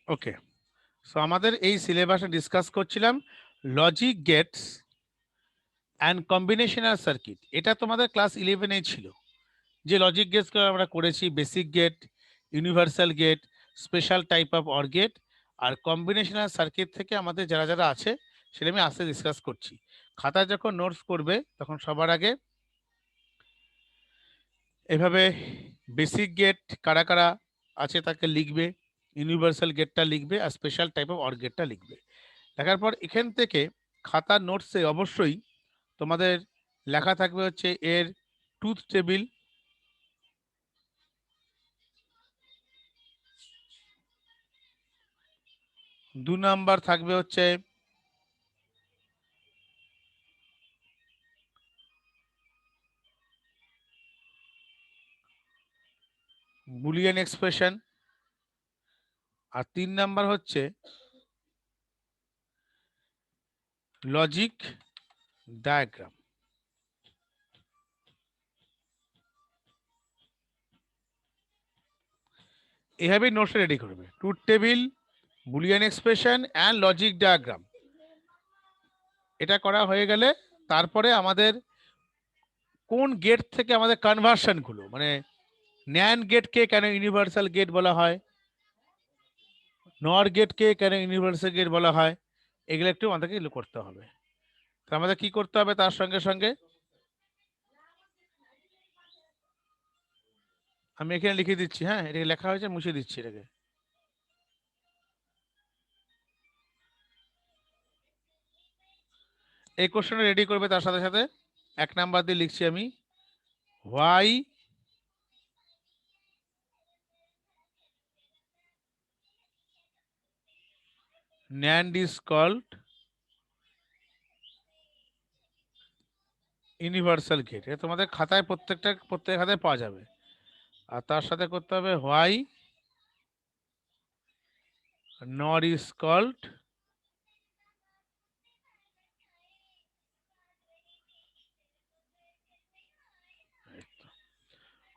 ওকে, so আমাদের এই সিলেবাসে ডিসকাস করছিলাম logic gates and combinational circuit. এটা তোমাদের ক্লাস 11-এ ছিল। যে লজিক গেটস আমরা করেছি, basic gate, universal gate, special type of OR gate, আর কম্বিনেশনাল সার্কিট থেকে আমাদের যারা যারা আছে সেটা আমি আস্তে ডিসকাস করছি। খাতায় যখন নোটস করবে তখন সবার আগে এভাবে বেসিক গেট কারা কারা আছে তাকে লিখবে, ইউনিভার্সাল গেটটা লিখবে, আর স্পেশাল টাইপ অফ অর গেটটা লিখবে। লেখার পর এখান থেকে খাতার নোটসে অবশ্যই তোমাদের লেখা থাকবে হচ্ছে এর ট্রুথ টেবিল, 2 নাম্বার থাকবে হচ্ছে বুলিয়ান এক্সপ্রেশন, আর 3 নাম্বার হচ্ছে লজিক ডায়াগ্রাম। এভাবেই নোটস রেডি করবে, truth table, Boolean expression and logic diagram. এটা করা হয়ে গেলে তারপরে আমাদের কোন গেট থেকে আমাদের কনভার্সনগুলো, মানে ন্যান্ড গেটকে কেন ইউনিভার্সাল গেট বলা হয়, নর গেটকে কেন ইউনিভার্সাল গেট বলা হয়, এগুলো একটু আমাদেরকে করতে হবে। তো আমাদের কি করতে হবে তার সঙ্গে সঙ্গে আমি এখানে লিখে দিচ্ছি, হ্যাঁ এটাকে লেখা হয়েছে, মুছে দিচ্ছি এটাকে। এই কোশ্চেনটা রেডি করবে, তার সাথে সাথে 1 নাম্বার দিয়ে লিখছি আমি, why NAND is called universal gate. এটা তোমাদের খাতায় প্রত্যেক খাতায় পাওয়া যাবে। আর তার সাথে করতে হবে why NOR is called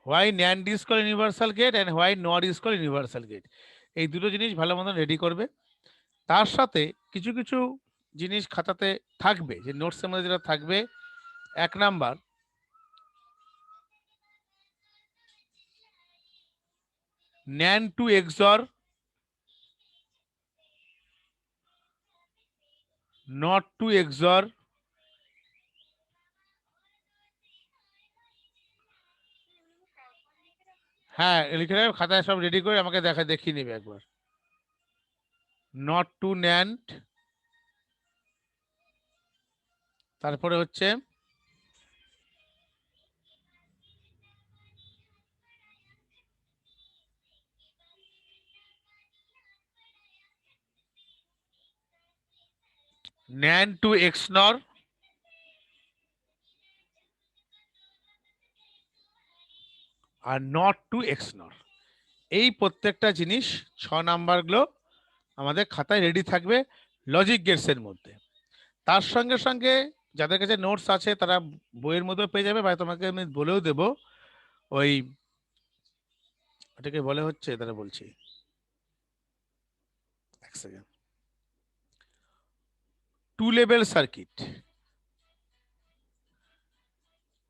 why NAND is called universal gate and why NOR is called universal gate. এই দুটো জিনিস ভালো মতন রেডি করবে। তার সাথে কিছু কিছু জিনিস খাতাতে থাকবে, যে নোটসের মধ্যে যেটা থাকবে, 1 number NAND to XOR not to XOR, হ্যাঁ লিখে রাখবে খাতায়, সব রেডি করে আমাকে দেখিয়ে নেবে একবার। নট টু NAND, তারপরে হচ্ছে NAND to XNOR, আর নট টু XNOR। এই প্রত্যেকটা জিনিস 6 নাম্বারগুলো আমাদের খাতায় রেডি থাকবে লজিক গেটসের মধ্যে। তার সঙ্গে সঙ্গে যাদের কাছে নোটস আছে তারা বইয়ের মধ্যে পেয়ে যাবে, বা তোমাকে আমি বলেও দেবো, ওই ওটাকে বলে হচ্ছে, তারা বলছি এক সেকেন্ড, 2 লেভেল সার্কিট।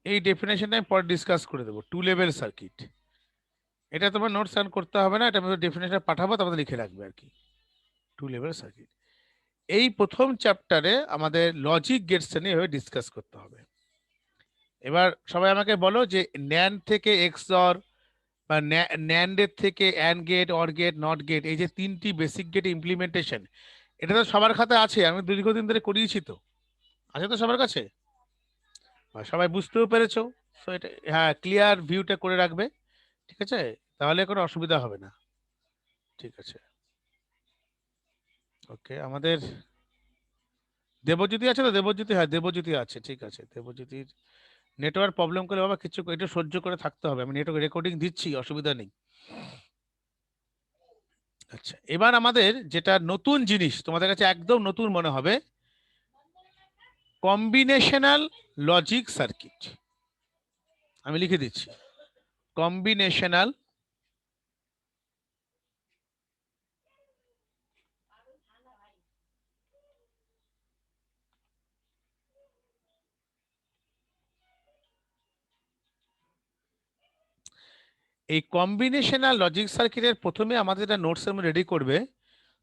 এই ডেফিনেশনটা আমি পরে ডিসকাস করে দেবো, 2 লেভেল সার্কিট। এটা তোমার নোটস রান করতে হবে না, এটা আমি ডেফিনেশন পাঠাবো, তারপরে লিখে রাখবে আর কি, 2 লেভেল সার্কিট। এই প্রথম চ্যাপ্টারে আমাদের লজিক গেটস নিয়ে এভাবে ডিসকাস করতে হবে। এবার সবাই আমাকে বলো যে ন্যান্ড থেকে XOR বা ন্যান্ডের থেকে AND gate, OR gate, NOT gate, এই যে 3টি বেসিক গেট ইমপ্লিমেন্টেশন, এটা তো সবার খাতায় আছে, আমি দীর্ঘদিন ধরে করিয়েছি, তো আছে তো সবার কাছে, আর সবাই বুঝতেও পেরেছো। সো এটা, হ্যাঁ ক্লিয়ার ভিউটা করে রাখবে, ঠিক আছে, তাহলে কোনো অসুবিধা হবে না। ঠিক আছে, ওকে। আমাদের দেবজ্যোতি আছে তো, দেবজ্যোতি, হ্যাঁ দেবজ্যোতি আছে, ঠিক আছে। দেবজ্যোতির নেটওয়ার্ক প্রবলেম করে বাবা, কিছু একটু সহ্য করে থাকতে হবে, আমি নেটওয়ার্ক রেকর্ডিং দিচ্ছি, অসুবিধা নেই। আচ্ছা, এবার আমাদের যেটা নতুন জিনিস তোমাদের কাছে একদম নতুন মনে হবে, কম্বিনেশনাল লজিক সার্কিট। আমি লিখে দিচ্ছি, কম্বিনেশনাল এই কম্বিনেশনাল লজিক সার্কিটের প্রথমে আমাদের যেটা নোটস রেডি করবে,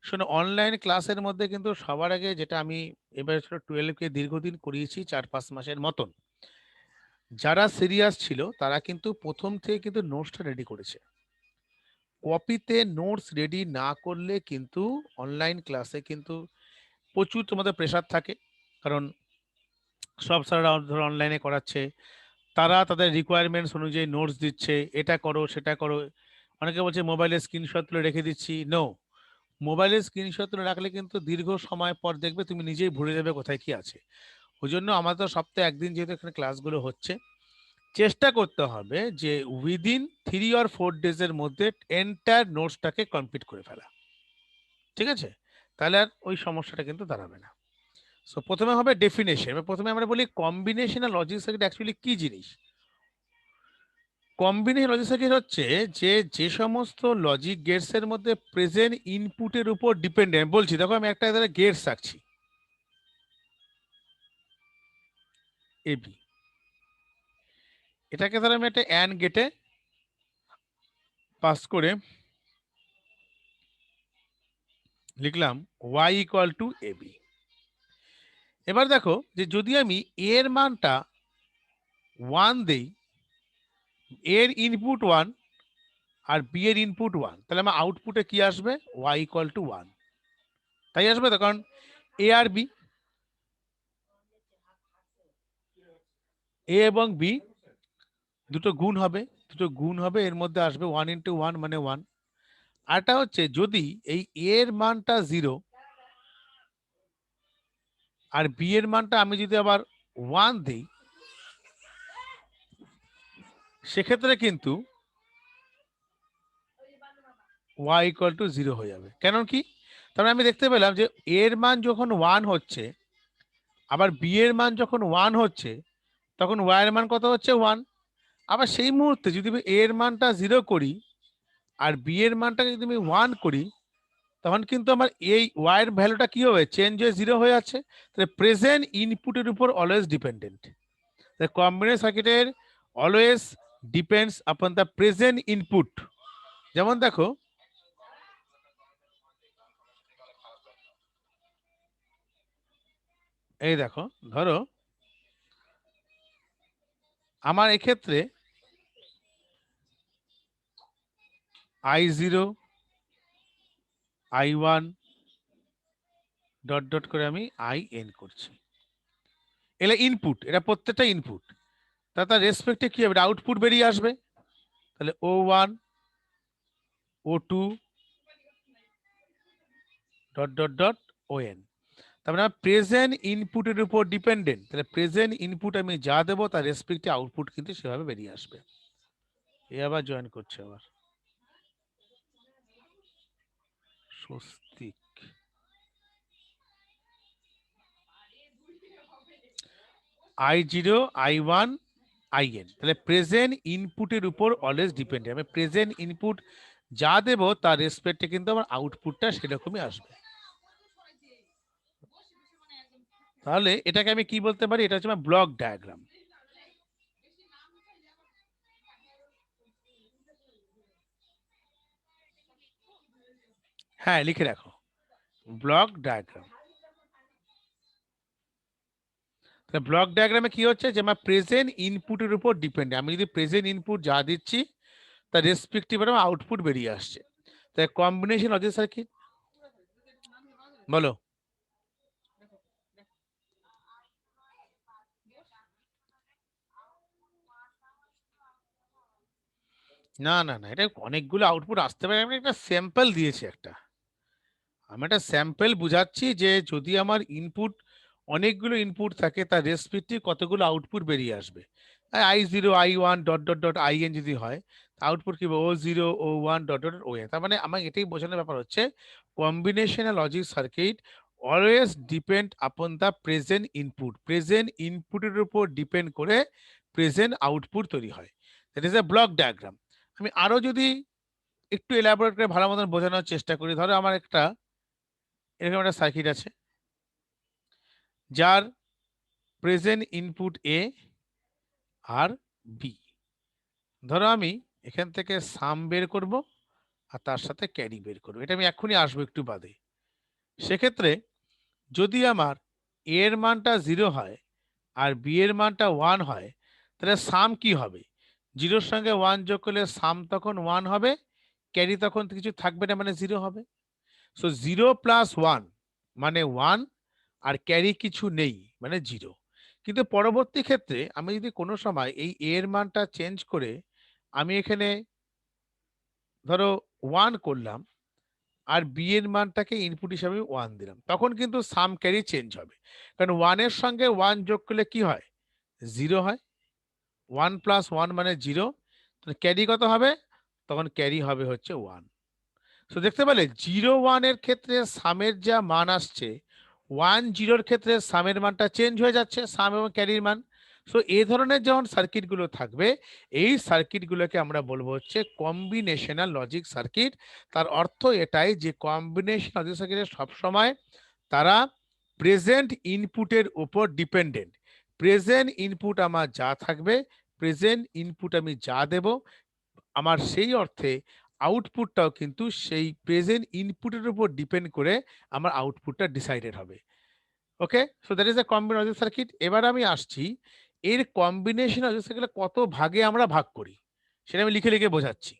শোনো, অনলাইন ক্লাসের মধ্যে কিন্তু সবার আগে যেটা আমি এবার 12কে দীর্ঘদিন করিয়েছি 4-5 মাসের মতন, যারা সিরিয়াস ছিল তারা কিন্তু প্রথম থেকে কিন্তু নোটসটা রেডি করেছে। কপিতে নোটস রেডি না করলে কিন্তু অনলাইন ক্লাসে কিন্তু প্রচুর তোমাদের প্রেশার থাকে, কারণ সব স্যাররা ধরো অনলাইনে করাচ্ছে, তারা তাদের রিকোয়ারমেন্টস অনুযায়ী নোটস দিচ্ছে, এটা করো সেটা করো। অনেকে বলছে মোবাইলে স্ক্রিনশট তুলে রেখে দিচ্ছি। নো, মোবাইলে স্ক্রিনশট তুলে রাখলে কিন্তু দীর্ঘ সময় পর দেখবে তুমি নিজেই ভুলে যাবে কোথায় কি আছে। ওই জন্য আমাদের সপ্তাহে একদিন যেহেতু এখানে ক্লাসগুলো হচ্ছে, চেষ্টা করতে হবে যে উইদিন 3 or 4 ডেজের মধ্যে এন্টায়ার নোটসটাকে কমপ্লিট করে ফেলা। ঠিক আছে? তাহলে আর ওই সমস্যাটা কিন্তু দাঁড়াবে না। সো প্রথমে হবে ডেফিনেশন। প্রথমে আমরা বলি কম্বিনেশনাল লজিক সার্কিট অ্যাকচুয়ালি কি জিনিস। কম্বিনেশন লজিক সার্কিট হচ্ছে যে সমস্ত লজিক গেটস এর মধ্যে প্রেজেন্ট ইনপুটের উপর ডিপেন্ডেন্ট। বলছি, দেখো আমি একটা গেটস রাখছি এবি, এটাকে ধরো আমি একটা অ্যান্ড গেটে পাস করে লিখলাম y ইকুয়াল টু এবি। এবার দেখো যে যদি আমি এর মানটা 1 দেই, এর ইনপুট 1 আর বি এর ইনপুট 1, তাহলে আমার আউটপুটে কি আসবে? y equal to 1। তাই আসবে তো, কারণ এ আর বি, এ এবং বি দুটো গুণ হবে, এর মধ্যে আসবে 1 ইন্টু 1 মানে 1। আরটা হচ্ছে যদি এই এর মানটা 0 আর বি এর মানটা আমি যদি আবার 1 দিই, সেক্ষেত্রে কিন্তু y ইকুয়াল টু 0 হয়ে যাবে। কেন কি? তারপরে আমি দেখতে পেলাম যে এর মান যখন 1 হচ্ছে, আবার বি এর মান যখন 1 হচ্ছে, তখন y এর মান কত হচ্ছে? 1। আবার সেই মুহূর্তে যদি আমি এর মানটা 0 করি আর বি এর মানটাকে যদি আমি 1 করি, তখন কিন্তু আমার এই y এর ভ্যালুটা কি হবে? চেঞ্জ হয়ে 0 হয়ে আছে। তাহলে প্রেজেন্ট ইনপুটের উপর always dependent. The combination circuit always depends upon the present input. যেমন দেখো, এই দেখো, ধরো আমার এক্ষেত্রে I0 I1 ডট ডট করে আমি IN করছি। এলা ইনপুট, এটা প্রত্যেকটা ইনপুট, তার রেসপেক্টে কি হবে? আউটপুট বেরিয়ে আসবে। তাহলে O1 O2 dot dot dot ON। তার মানে প্রেজেন্ট ইনপুটের উপর ডিপেন্ডেন্ট। তাহলে প্রেজেন্ট ইনপুট আমি যা দেবো তার রেসপেক্টে আউটপুট কিন্তু সেভাবে বেরিয়ে আসবে। এ আবার জয়েন করছে আবার স্বস্তিক। I0 I1 IN, তাহলে প্রেজেন্ট ইনপুটের উপর অলওয়েজ ডিপেন্ড। আমি প্রেজেন্ট ইনপুট যা দেব তার রেসপেক্টে কিন্তু আমার আউটপুটটা সেরকমই আসবে। তাহলে এটাকে আমি কি বলতে পারি? এটা হচ্ছে আমার ব্লক ডায়াগ্রাম। হ্যাঁ, লিখে রাখো, ব্লক ডায়াগ্রাম। তাহলে ব্লক ডায়াগ্রামে কি হচ্ছে যে আমার প্রেজেন্ট ইনপুটের উপর ডিপেন্ড। আমি যদি প্রেজেন্ট ইনপুট যা দিচ্ছি তার রেসপেক্টিভ আমার আউটপুট বেরিয়ে আসছে। তাই কম্বিনেশন লজিক সার্কিট বলো। না না না, এটা অনেকগুলো আউটপুট আসতে পারে। আমি একটা স্যাম্পল দিয়েছি, আমি একটা স্যাম্পল বুঝাচ্ছি যে যদি আমার ইনপুট অনেকগুলো ইনপুট থাকে তার রেসপেক্টিভ কতগুলো আউটপুট বেরিয়ে আসবে। I0 I1 dot dot dot IN যদি হয়, আউটপুট কি O0 O1 dot dot ON। তার মানে আমার এটাই বোঝানোর ব্যাপার হচ্ছে combinational logic circuit always depend upon the present input. Present ইনপুটের উপর ডিপেন্ড করে প্রেজেন্ট আউটপুট তৈরি হয়। That is A block diagram. আমি আরো যদি একটু এলাবোরেট করে ভালো মতন বোঝানোর চেষ্টা করি, ধরো আমার এরকম একটা সার্কিট আছে যার প্রেজেন্ট ইনপুট এ আর বি। ধরো আমি এখান থেকে সাম বের করব আর তার সাথে ক্যারি বের করবো। এটা আমি এক্ষুনি আসবো একটু বাদে। সেক্ষেত্রে যদি আমার এ এর মানটা 0 হয় আর বি এর মানটা 1 হয়, তাহলে সাম কি হবে? 0-র সঙ্গে 1 যোগ করলে সাম তখন 1 হবে, ক্যারি তখন কিছু থাকবে না, মানে 0 হবে। সো 0 প্লাস 1 মানে 1, আর ক্যারি কিছু নেই মানে 0। কিন্তু পরবর্তী ক্ষেত্রে আমি যদি কোনো সময় এই এ এর মানটা চেঞ্জ করে আমি এখানে ধরো 1 করলাম আর বি এর মানটাকে ইনপুট হিসাবে 1 দিলাম, তখন কিন্তু সাম ক্যারি চেঞ্জ হবে। কারণ 1 এর সঙ্গে 1 যোগ করলে কি হয়? 0 হয়। 1 প্লাস 1 মানে 0। ক্যারি কত হবে? তখন ক্যারি হবে হচ্ছে 1। তো দেখতে পেলে 0 1 এর ক্ষেত্রে সামের যা মান আসছে, 1 0 এর ক্ষেত্রে সামের মানটা চেঞ্জ হয়ে যাচ্ছে, সাম এবং ক্যারির মান। সো এই ধরনের যখন সার্কিটগুলো থাকবে, এই সার্কিটগুলোকে আমরা বলবো হচ্ছে কম্বিনেশনাল লজিক সার্কিট। তার অর্থ এটাই যে কম্বিনেশন লজিক সার্কিটে সবসময় তারা প্রেজেন্ট ইনপুটের উপর ডিপেন্ডেন্ট। প্রেজেন্ট ইনপুট আমার যা থাকবে, প্রেজেন্ট ইনপুট আমি যা দেব, আমার সেই অর্থে আউটপুটটাও কিন্তু সেই প্রেজেন্ট ইনপুটের উপর ডিপেন্ড করে আমার আউটপুটটা ডিসাইডেড হবে। Okay, so that is a combination circuit. এবার আমি আসছি এর কম্বিনেশন সার্কিট কত ভাগে আমরা ভাগ করি, সেটা আমি লিখে লিখে বোঝাচ্ছি।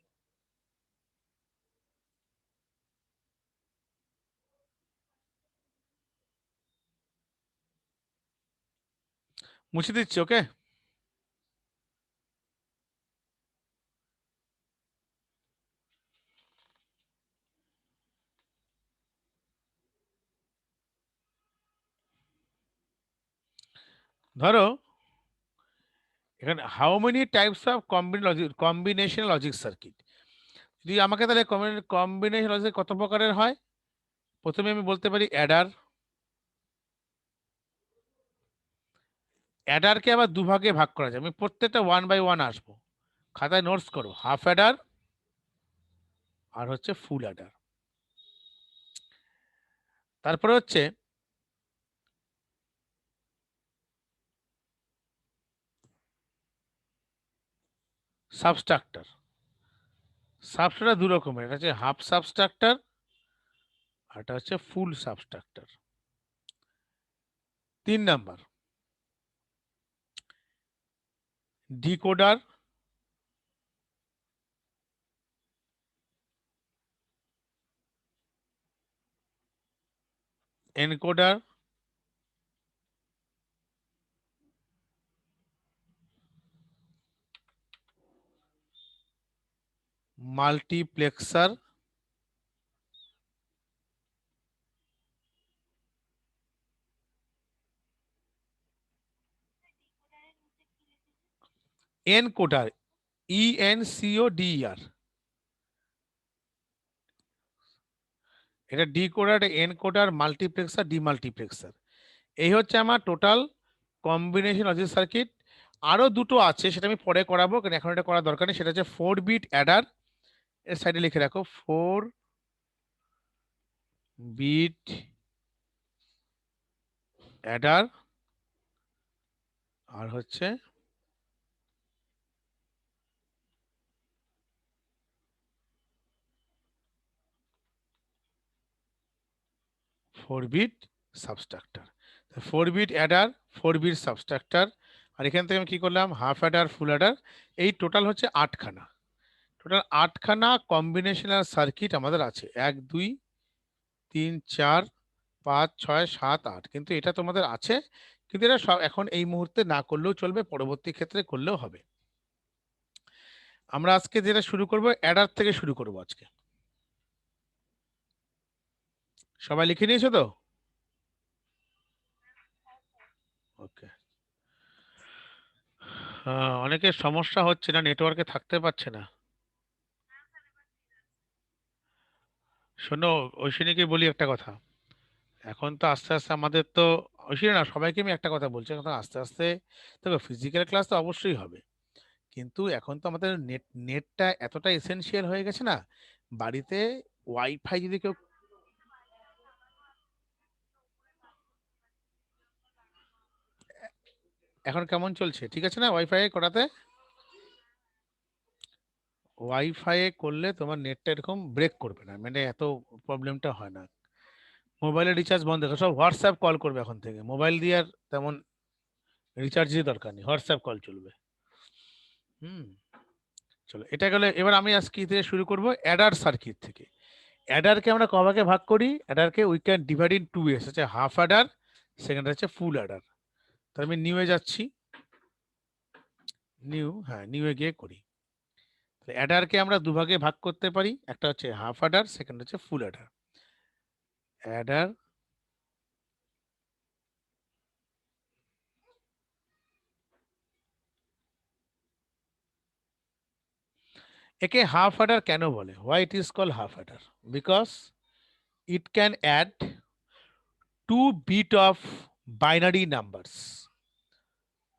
মুছে দিচ্ছি, ওকে। ধরো এখানে how many types of combination logic circuit, যদি আমাকে তাহলে কম্বিনেশন লজিক কত প্রকারের হয়, প্রথমে আমি বলতে পারি অ্যাডার। অ্যাডারকে আবার দুভাগে ভাগ করা যায়, আমি প্রত্যেকটা 1 বাই 1 আসবো। খাতায় নোটস করো, হাফ অ্যাডার আর হচ্ছে ফুল অ্যাডার। তারপরে হচ্ছে সাবস্ট্রাক্টর। সাবস্ট্রাক্টর দু রকমের, এটা হচ্ছে হাফ সাবস্ট্রাক্টর আর এটা হচ্ছে ফুল সাবস্ট্রাক্টর। 3 number decoder, encoder, multiplexer, encoder, ENCODER। এটা ডিকোডার, এনকোডার, মাল্টিপ্লেক্সার, ডিমাল্টিপ্লেক্সার। এই হচ্ছে আমার টোটাল কম্বিনেশন লজিক সার্কিট। আরো দুটো আছে, সেটা আমি পরে করাবো, কারণ এখন এটা করার দরকার নেই। সেটা হচ্ছে 4 বিট অ্যাডার, এর সাইডে লিখে রাখো 4 বিট অ্যাডার, আর হচ্ছে 4 বিট সাবস্ট্রাক্টর। 4 বিট অ্যাডার, 4 বিট সাবস্ট্রাক্টর, আর এখান থেকে আমি কি করলাম, হাফ অ্যাডার, ফুল অ্যাডার। এই টোটাল হচ্ছে 8খানা। টোটাল 8খানা কম্বিনেশনাল সার্কিট আমাদের আছে, 1 2 3 4 5 6 7 8। কিন্তু এটা তোমাদের আছে, কিন্তু এটা সব এখন এই মুহূর্তে না করলেও চলবে, পরবর্তী ক্ষেত্রে করলেও হবে। আমরা আজকে যেটা শুরু করব, অ্যাডার থেকে শুরু করব আজকে। সবাই লিখে নিয়েছো তো? ওকে। অনেকের সমস্যা হচ্ছে না, নেটওয়ার্কে থাকতে পারছে না। শোনো, ঐশিনীকে বলি একটা কথা। এখন তো আস্তে আস্তে আমাদের তো, ঐশিনী না, সবাইকে আমি একটা কথা বলছি, এখন তো আস্তে আস্তে দেখো ফিজিক্যাল ক্লাস তো অবশ্যই হবে, কিন্তু এখন তো আমাদের নেটটা এতটা এসেনশিয়াল হয়ে গেছে না, বাড়িতে ওয়াইফাই যদি কেউ, এখন কেমন চলছে? ঠিক আছে না ওয়াইফাই করাতে? ওয়াইফাই এ করলে তোমার নেটটা এরকম ব্রেক করবে না, মানে এত প্রবলেমটা হয় না। মোবাইলে রিচার্জ বন্ধ করে সব হোয়াটসঅ্যাপ কল করবে এখন থেকে, মোবাইল দিয়ে আর তেমন রিচার্জের দরকার নেই, হোয়াটসঅ্যাপ কল চলবে। হুম। চলো এটা গেলে, এবার আমি আজকে থেকে শুরু করব অ্যাডার সার্কিট থেকে। অ্যাডারকে আমরা কভাগে ভাগ করি, অ্যাডারকে we can divide in two ways, হচ্ছে হাফ অ্যাডার, সেকেন্ড হচ্ছে ফুল অ্যাডার। তাহলে আমি নিউ এ যাচ্ছি, নিউ, হ্যাঁ নিউ এ গিয়ে করি। অ্যাডারকে আমরা দুভাগে ভাগ করতে পারি, একটা হচ্ছে হাফ অ্যাডার, সেকেন্ড হচ্ছে ফুল অ্যাডার। অ্যাডার, একে হাফ অ্যাডার কেন বলে, why it is call half adder? Because it can add two bit of binary numbers.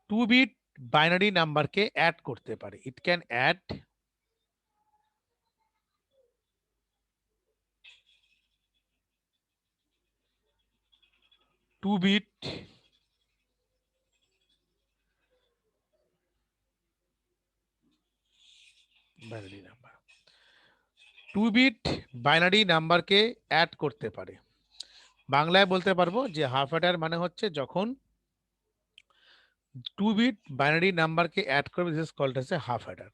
Two bit binary নাম্বারকে অ্যাড করতে পারে, it can add two bit binary number, two bit binary নাম্বারকে add করতে পারে। বাংলায় বলতে পারবো যে হাফ অ্যাডার মানে হচ্ছে যখন টু বিট বাইনারি নাম্বারকে অ্যাড করবে, this is called as a half adder.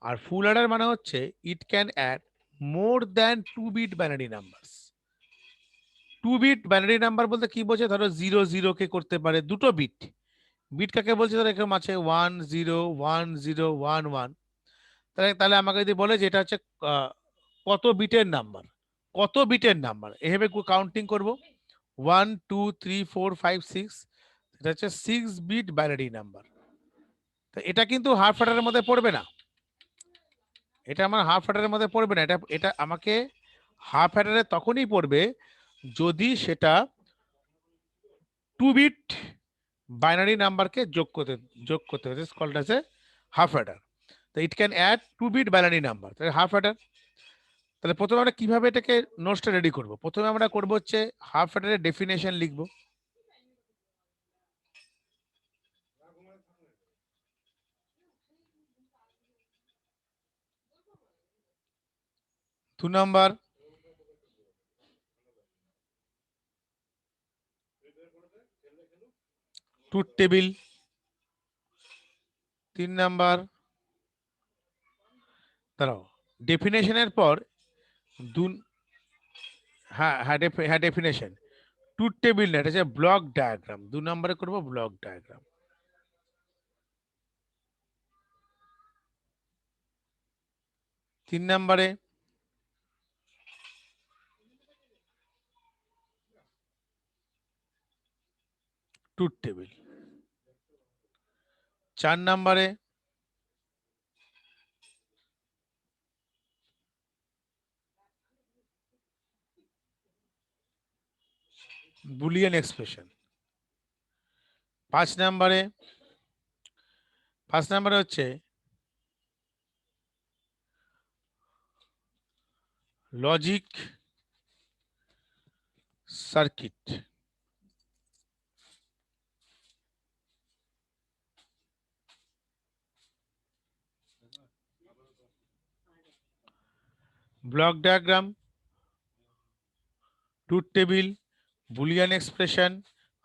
আর ফুল অ্যাডার মানে হচ্ছে it can add more than two bit binary number. Two bit binary number বলতে কি বোঝে, ধরো জিরো জিরো কে করতে পারে দুটো বিট। বিট কাকে বলছে, ধরো এরকম আছে 101011, তাহলে তাহলে আমাকে যদি বলে যে এটা হচ্ছে আহ, কত বিটের নাম্বার, কত বিটের নাম্বার, এভাবে কাউন্টিং করব, 1 2 3 4 5 6, এটা হচ্ছে 6 বিট বাইনারি নাম্বার। তো এটা কিন্তু হাফ অ্যাডারের মধ্যে পড়বে না, এটা আমার হাফ অ্যাডারের মধ্যে পড়বে না, এটা এটা আমাকে হাফ অ্যাডারে তখনই পড়বে যদি সেটা টু বিট বাইনারি নাম্বারকে যোগ করতে হবে, called as a half adder. তো it can add two bit binary number, তাহলে হাফ অ্যাডার। তাহলে প্রথমে আমরা কিভাবে এটাকে নোটসটা রেডি করব, প্রথমে আমরা করব হচ্ছে হাফ অ্যাডারের ডেফিনেশন লিখব। 2 নাম্বার, ট্রুথ টেবিল। 3 নাম্বার, দাঁড়াও, ডেফিনেশনের পর দু, হ্যাঁ হ্যাঁ হ্যাঁ ডেফিনেশন, ট্রুথ টেবিল না, এটা হচ্ছে ব্লক ডায়াগ্রাম, 2 নম্বরে করব ব্লক ডায়াগ্রাম। 3 নম্বরে ট্রুথ টেবিল। 4 নম্বরে বুলিয়ান এক্সপ্রেশন। 5 নম্বরে, 5 নম্বরে হচ্ছে logic circuit. Block diagram, truth table, Boolean expression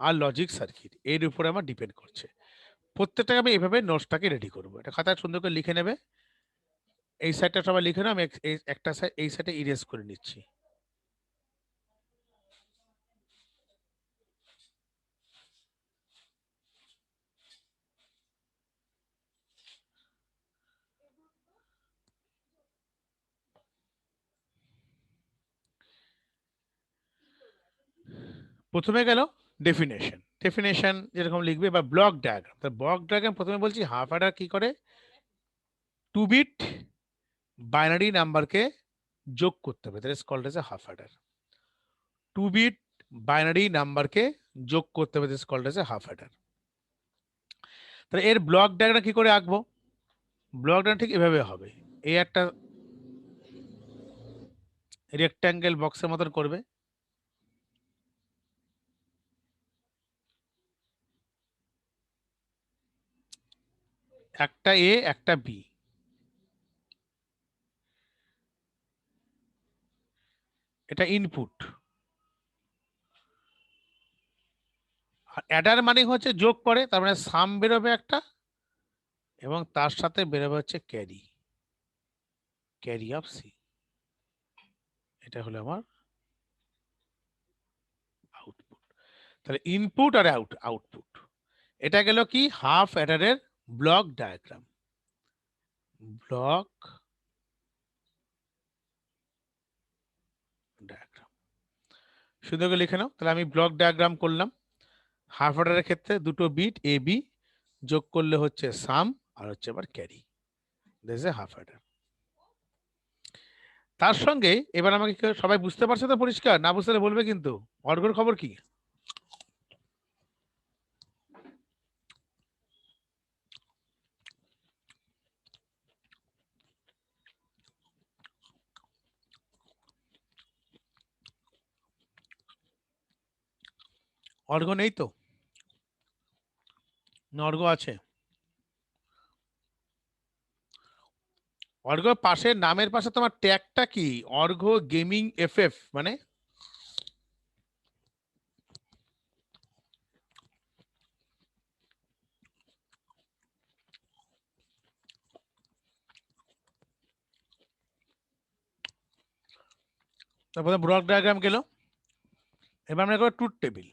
আর লজিক সার্কিট, এর উপরে আমার ডিপেন্ড করছে। প্রত্যেকটাকে আমি এভাবে নোটসটাকে রেডি করবো, এটা খাতায় সুন্দর করে লিখে নেবে। এই সাইডটা সবাই লিখে নাও, আমি একটা সাইড এই সাইডে ইরেজ করে নিচ্ছি। প্রথমে গেল ডেফিনেশন, ডেফিনেশন যেরকম লিখবে, বা ব্লক ডায়াগ্রাম। তো ব্লক ডায়াগ্রাম প্রথমে বলছি হাফ অ্যাডার কি করে, টু বিট বাইনারি নাম্বারকে যোগ করতে হবে, that is called as a half adder. Two bit binary নাম্বারকে যোগ করতে হবে, that is called as a half adder. তাহলে এর ব্লক ডায়াগ্রাম কি করে আঁকবো, ব্লক ডায়াগ্রাম ঠিক এভাবে হবে, এই একটা রেক্ট্যাঙ্গেল বক্সের মতন করবে, একটা এ একটা বি, এটা ইনপুট। আর অ্যাডার মানে হচ্ছে যোগ করে, তার মানে সাম বেরোবে একটা, এবং তার সাথে বেরোবে হচ্ছে ক্যারি, ক্যারি অফ সি। এটা হলো আমার আউটপুট। তাহলে ইনপুট আর আউটপুট, এটা গেল কি হাফ অ্যাডারের ব্লক ডায়াগ্রাম। ব্লক ডায়াগ্রাম সুন্দর করে লিখে নাও। তাহলে আমি ব্লক ডায়াগ্রাম করলাম। হাফ অ্যাডারের ক্ষেত্রে দুটো বিট এ বি যোগ করলে হচ্ছে সাম, আর হচ্ছে আবার carry, this is half Eder. তার সঙ্গে এবার আমাকে সবাই বুঝতে পারছে তো? পরিষ্কার? না বুঝতে বলবে কিন্তু। অর্ঘর খবর কি? অর্ঘ নেই তো? না অর্ঘ আছে? অর্ঘ পাশে, নামের পাশে তোমার ট্যাগটা কি? অর্ঘ গেমিং এফএফ মানে? তারপরে ব্লক ডায়াগ্রাম গেল। এবার আমরা করবো truth table.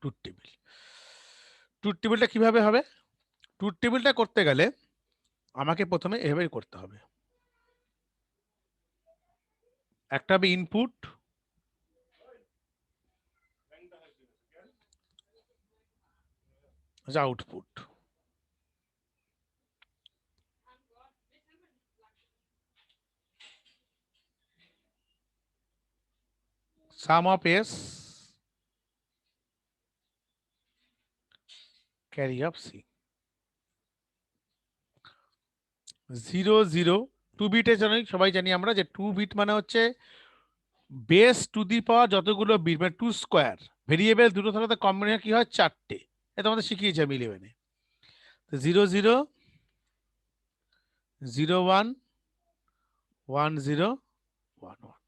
Truth table, truth টেবিলটা কিভাবে হবে? ট্রুথ টেবিলটা করতে গেলে আমাকে প্রথমে এভাবেই করতে হবে। একটা হবে input, output. Sum of S, carry of C. 0 0 two বিটে জানি, সবাই জানি আমরা যে 2 বিট মানে হচ্ছে বেস টু দি পাওয়ার যতগুলো বিট, মানে 2 স্কোয়ার। ভেরিয়েবল দুটো থাকলে কম্বিনেশন কি হয়? 4টে। এটা আমাদের শিখিয়েছে আমি 11-এ। 0 0 0 1 1 0 1 1।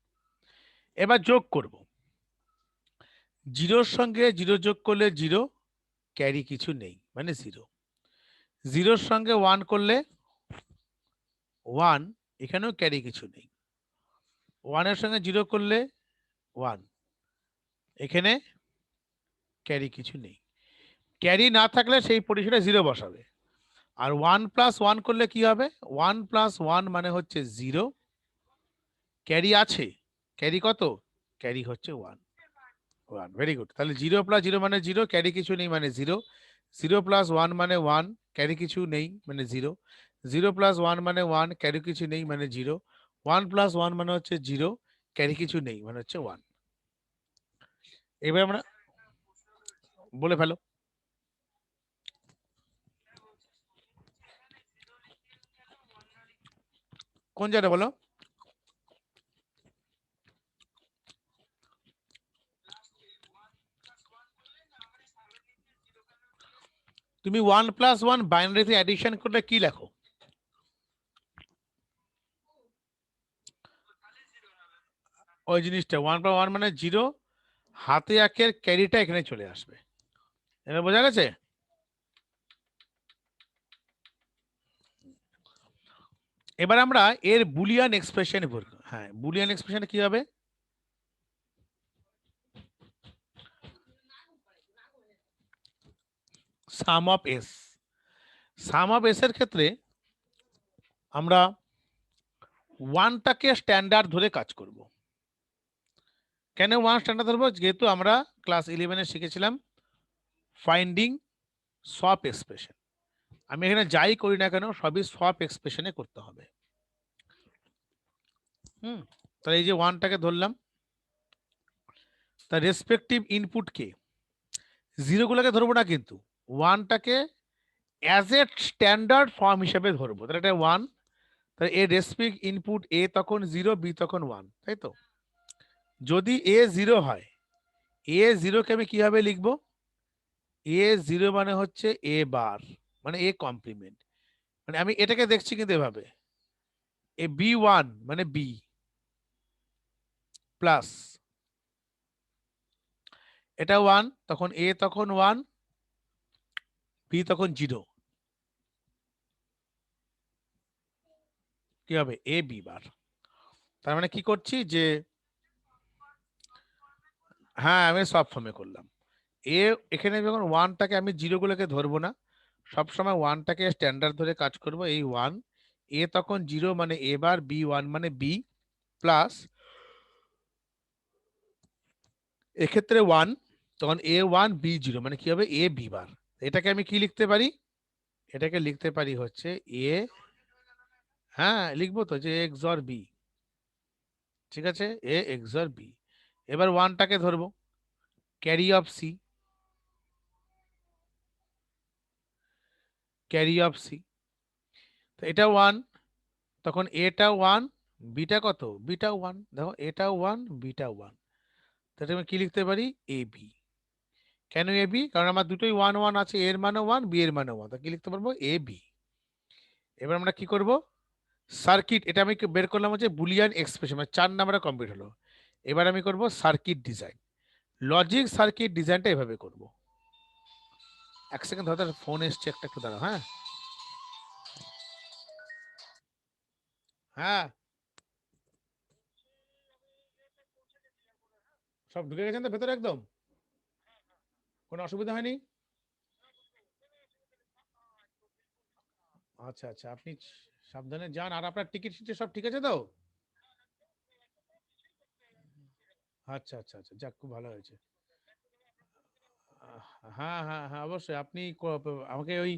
এবার যোগ করব। জিরোর সঙ্গে জিরো যোগ করলে জিরো, ক্যারি কিছু নেই মানে জিরো। জিরোর সঙ্গে ওয়ান করলে ওয়ান, এখানেও ক্যারি কিছু নেই। ওয়ানের সঙ্গে জিরো করলে ওয়ান, এখানে ক্যারি কিছু নেই। ক্যারি না থাকলে সেই পরিসরে জিরো বসাবে। আর 1+1 করলে কি হবে? 1+1 মানে হচ্ছে জিরো, ক্যারি আছে। ক্যারি কত? ক্যারি হচ্ছে ওয়ান। One, very good. তাহলে 0+0 মানে জিরো, ক্যারি কিছু নেই মানে জিরো। 0+1 মানে ওয়ান, ক্যারি কিছু নেই মানে জিরো। 0+1 মানে ওয়ান, ক্যারি কিছু নেই মানে জিরো। 1+1 মানে হচ্ছে জিরো, ক্যারি কিছু নেই মানে হচ্ছে ওয়ান। এবার আমরা বলে ফেলো। কোন জায়গাটা বলো? তুমি 1+1 বাইনারিতে অ্যাডিশন করলে কি লেখো? ওই জিনিসটা 1+1 মানে জিরো, হাতে একের ক্যারিটা এখানে চলে আসবে। এবার বোঝা গেছে? এবার আমরা এর বুলিয়ান এক্সপ্রেশন করব। হ্যাঁ, বুলিয়ান এক্সপ্রেশন কি হবে? Sum of S. Sum of S এর ক্ষেত্রে আমরা ওয়ানটাকে স্ট্যান্ডার্ড ধরে কাজ করব। কেন ওয়ান স্ট্যান্ডার্ড ধরবো? যেহেতু আমরা ক্লাস 11-এ শিখেছিলাম ফাইন্ডিং সোয়াপ এক্সপ্রেশন। আমি এখানে যাই করি না কেন সবই সোয়াপ এক্সপ্রেশনে করতে হবে। তাহলে এই যে ওয়ানটাকে ধরলাম, তার রেসপেক্টিভ ইনপুট কে, জিরোগুলোকে ধরবো না কিন্তু, ওয়ানটাকে অ্যাজ এ স্ট্যান্ডার্ড ফর্ম হিসেবে ধরবো। তাহলে এটা ওয়ান, তাহলে এর রেসপেক্ট ইনপুট এ তখন জিরো, বি তখন ওয়ান, তাই তো? যদি এ জিরো হয়, এ জিরোকে আমি কিভাবে লিখবো? A0 মানে হচ্ছে A বার, মানে A কমপ্লিমেন্ট, মানে আমি এটাকে দেখছি কিন্তু এভাবে, এ B1 মানে B প্লাস এটা 1, তখন A তখন 1, B তখন 0, কি হবে A B বার। তার মানে কি করছি যে, হ্যাঁ আমি সব ফর্মে করলাম। এ এখানে যখন ওয়ানটাকে আমি জিরো গুলোকে ধরবো না, সবসময় ওয়ানটাকে স্ট্যান্ডার্ড ধরে কাজ করব, এই ওয়ান, এ তখন জিরো মানে এ বার, B1 মানে B প্লাস এক্ষেত্রে ওয়ান, তখন A1 B0 মানে কি হবে A B বার। এটাকে আমি কি লিখতে পারি, এটাকে লিখতে পারি হচ্ছে এ, হ্যাঁ লিখবো তো যে XOR B, ঠিক আছে, A XOR B। এবার ওয়ানটাকে ধরবো, carry of C, carry of C, তো এটা ওয়ান, তখন এটা ওয়ান, বিটা কত, বিটা ওয়ান, দেখো এটা ওয়ান বিটা ওয়ান, তাহলে আমি কি লিখতে পারি এ বি। কেন এ বি, কারণ আমার দুটোই ওয়ান ওয়ান আছে, এর মানে ওয়ান, বি এর মানে ওয়ান, তা কি লিখতে পারবো এ বি। এবার আমরা কি করব, সার্কিট, এটা আমি বের করলাম হচ্ছে বুলিয়ান এক্সপ্রেশন, মানে 4 নাম্বারে কমপ্লিট হলো। এবার আমি করব সার্কিট ডিজাইন, লজিক সার্কিট ডিজাইনটা এভাবে করব। এক সেকেন্ড ধরো, ফোন এসছে একটা, একটু দাঁড়াও, হ্যাঁ হ্যাঁ সব ঢুকে গেছেন তো ভেতরে একদম, কোনো অসুবিধা হয়নি? আচ্ছা আচ্ছা, আপনি সাবধানে যান, আর আপনার টিকিট ফিকিট সব ঠিক আছে তো? আচ্ছা আচ্ছা আচ্ছা, যাক খুব ভালো হয়েছে। হ্যাঁ হ্যাঁ হ্যাঁ অবশ্যই, আপনি আমাকে ওই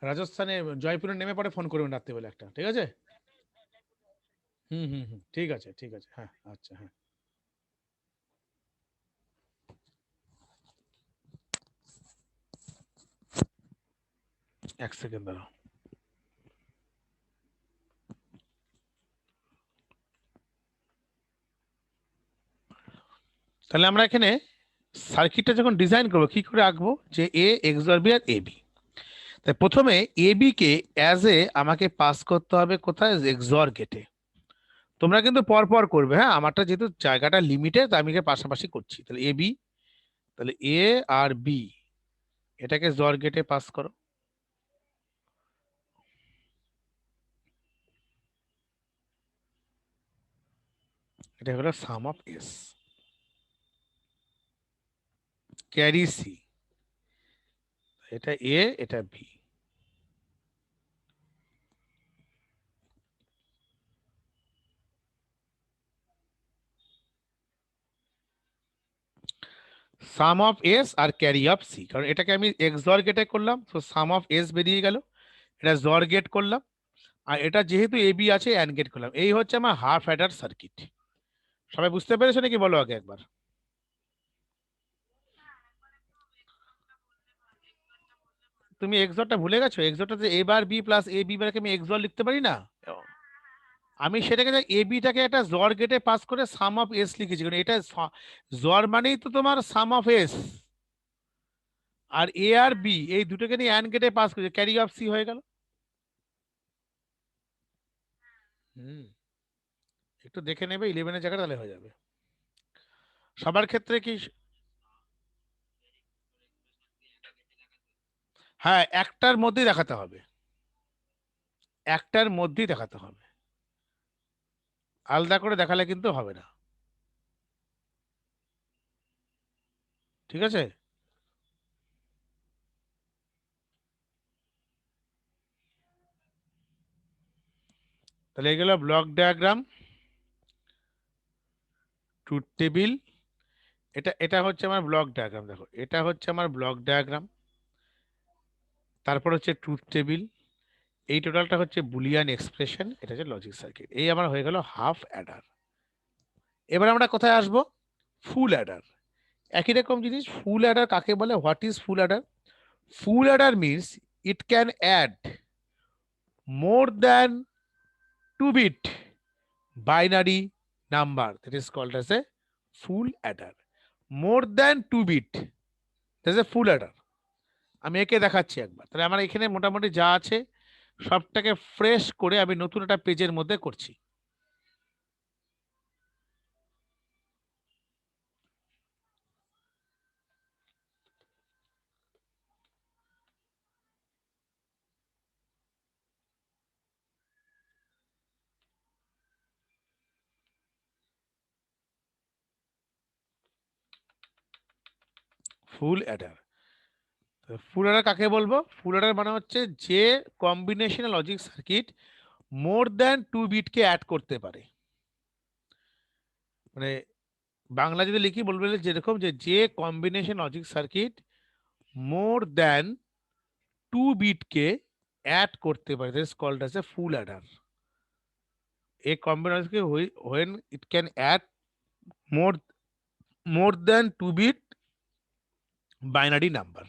রাজস্থানে জয়পুরে নেমে পরে ফোন করবেন রাত্রিবেলা একটা, ঠিক আছে? হুম হুম হুম, ঠিক আছে ঠিক আছে, হ্যাঁ আচ্ছা হ্যাঁ। এক সেকেন্ড দাঁড়াও। তাহলে আমরা এখানে সার্কিটটা যখন ডিজাইন করবো কি করে আঁকবো, যে এ XOR B R A B. তাই প্রথমে A B K as a আমাকে পাস করতে হবে কোথায়, XOR গেটে। তোমরা কিন্তু পর পর করবে, হ্যাঁ আমারটা যেহেতু জায়গাটা লিমিটেড তাই আমি একে পাশাপাশি করছি। তাহলে এ বি, তাহলে এ আর বি, এটাকে জর গেটে পাস করো। এটা হলো sum of S, carry C, এটা এ এটা বি। সাম অফ এস আর ক্যারি অফ সি, কারণ এটাকে আমি এক্সর গেটে করলাম, তো সাম অফ এস বেরিয়ে গেল, এটা জর গেট করলাম, আর এটা যেহেতু এ বি আছে অ্যান্ড গেট করলাম। এই হচ্ছে আমার হাফ অ্যাডার সার্কিট। সবাই বুঝতে পেরেছো নাকি বলো আগে একবার? তুমি এক্সরটা ভুলে গেছো, এক্সরটাতে এ বার বি প্লাস এ বি বারকে আমি এক্সর লিখতে পারি না? আমি সেটাকে এ বিটাকে একটা জর গেটে পাস করে সাম অফ এস লিখেছি, কারণ এটা জর মানেই তো তোমার সাম অফ এস, আর এ আর বি এই দুটোকে নিয়ে অ্যান্ড গেটে পাস করেছে, ক্যারি অফ সি হয়ে গেল। হুম, একটু দেখে নেবে 11-এর জায়গাটা, তাহলে হয়ে যাবে সবার ক্ষেত্রে কি। হ্যাঁ একটার মধ্যেই দেখাতে হবে, একটার মধ্যেই দেখাতে হবে, আলাদা করে দেখালে কিন্তু হবে না, ঠিক আছে? তাহলে এগুলো ব্লক ডায়াগ্রাম, ট্রুথ টেবিল, এটা এটা হচ্ছে আমার ব্লক ডায়াগ্রাম, দেখো এটা হচ্ছে আমার ব্লক ডায়াগ্রাম, তারপর হচ্ছে ট্রুথ টেবিল, এই টোটালটা হচ্ছে বুলিয়ান এক্সপ্রেশন, এটা হচ্ছে লজিক সার্কিট। এই আমার হয়ে গেল হাফ অ্যাডার। এবার আমরা কোথায় আসবো, ফুল অ্যাডার। একই রকম জিনিস, ফুল অ্যাডার কাকে বলে, what is full adder? Full adder means it can add more than 2 bit binary number, that is called as a full adder. More than 2 bit, that is a full adder. আমি একে দেখাচ্ছি একবার, তাহলে আমার এখানে মোটামুটি যা আছে সবটাকে ফ্রেশ করে আমি নতুন একটা পেজের মধ্যে করছি। ফুল অ্যাডার, ফুল অ্যাডার কাকে বলবো? ফুল অ্যাডার মানে হচ্ছে যে combinational logic circuit more than 2 বিটকে অ্যাড করতে পারে। মানে বাংলা যদি লিখি বলবে যেরকম যে combination logic circuit more than 2 বিটকে অ্যাড করতে পারে, that is called as a full adder. A combination when it can add more than 2 bit binary number.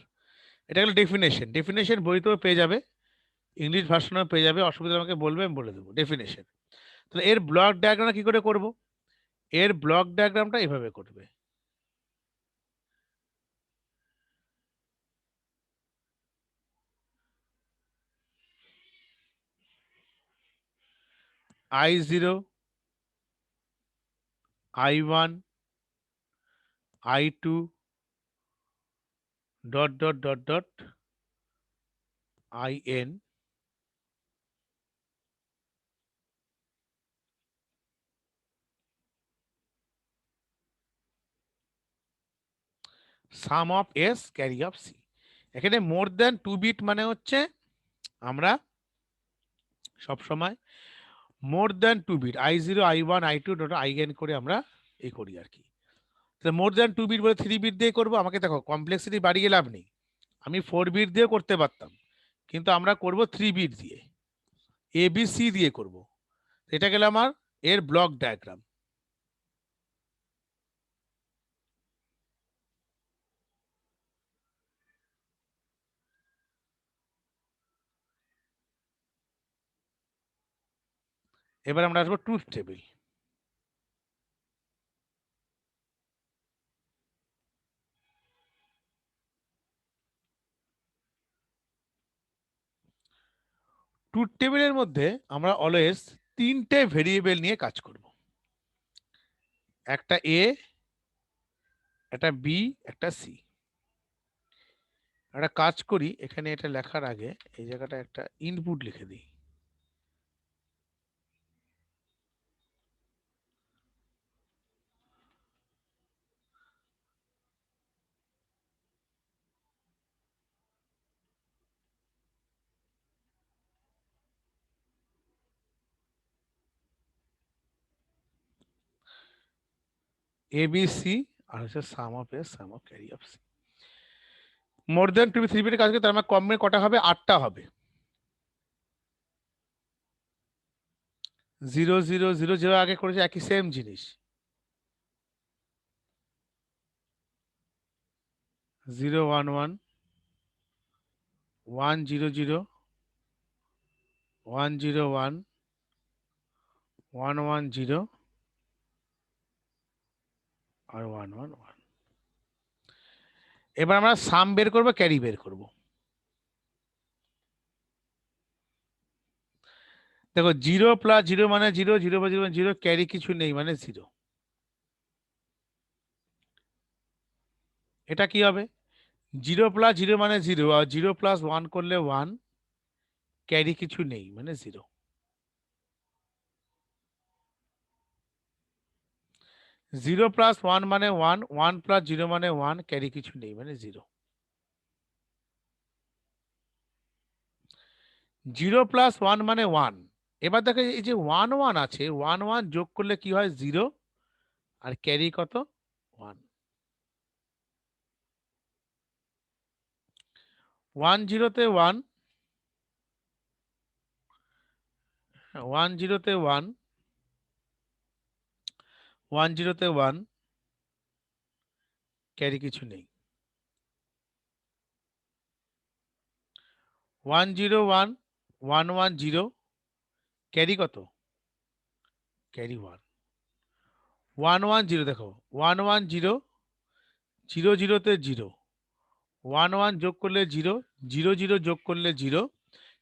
এটা হলো ডেফিনেশন। ডেফিনেশন বইতেও পেয়ে যাবে, ইংলিশ ভার্সনেও পেয়ে যাবে, অসুবিধা আমাকে বলবে, আমি বলে দেবো ডেফিনেশন। তাহলে এর ব্লক ডায়াগ্রামটা কি করে করব? এর ব্লক ডায়াগ্রামটা এভাবে করবে। I0, I1, I2 dot dot dot dot IN, sum of S carry of C. এখানে মোর দ্যান 2 বিট মানে হচ্ছে আমরা সব সময় more than 2 bit I0, I1, I2 dot IN করে আমরা এই করি আর কি। তাহলে মোর দ্যান 2 বিট বলে 3 বিট দিয়ে করবো। আমাকে দেখো কমপ্লেক্সিটি বাড়িয়ে লাভ নেই, আমি 4 বিট দিয়েও করতে পারতাম, কিন্তু আমরা করব 3 বিট দিয়ে, ABC দিয়ে করব। এটা গেল আমার এর ব্লক ডায়াগ্রাম। এবার আমরা আসবো ট্রুথ টেবিল। ট্রুথ টেবিলের মধ্যে আমরা অলওয়েজ 3টে ভেরিয়েবল নিয়ে কাজ করব, একটা এ, একটা বি, একটা সি। একটা কাজ করি, এখানে এটা লেখার আগে এই জায়গাটা একটা ইনপুট লিখে দিই। ABC আর হচ্ছে sum of S, sum of carry of C. More than 2 3 বিটের কাজ করে, তার মানে কমে কটা হবে? 8টা হবে। 0 0 0 0 আগে করেছে একই সেম জিনিস। 0 1 1 1 0 0 1 0 1 1 1 0 আর 1 1 1। এবার আমরা সাম বের করব, ক্যারি বের করব। দেখো 0 প্লাস 0 মানে 0, 0 প্লাস 0 মানে 0, ক্যারি কিছু নেই মানে 0। এটা কি হবে? 0 প্লাস 0 মানে 0, আর 0 প্লাস 1 করলে 1, ক্যারি কিছু নেই মানে 0। 0 প্লাস 1 মানে 1, 1 প্লাস 0 মানে 1, ক্যারি কিছু নেই মানে 0। 0 প্লাস 1 মানে 1। এবার দেখো এই যে 1 1 আছে, 1 1 যোগ করলে কি হয়? 0, আর ক্যারি কত? 1। 1 0-তে 1, 1 0-তে 1, 1 0-তে 1, ক্যারি কিছু নেই। 1 0 1, 1 1 0, ক্যারি কত? ক্যারি 1। 1 1 0, দেখো 1 1 0, 0 0-তে 0, 1 1 যোগ করলে 0, 0 0 যোগ করলে 0,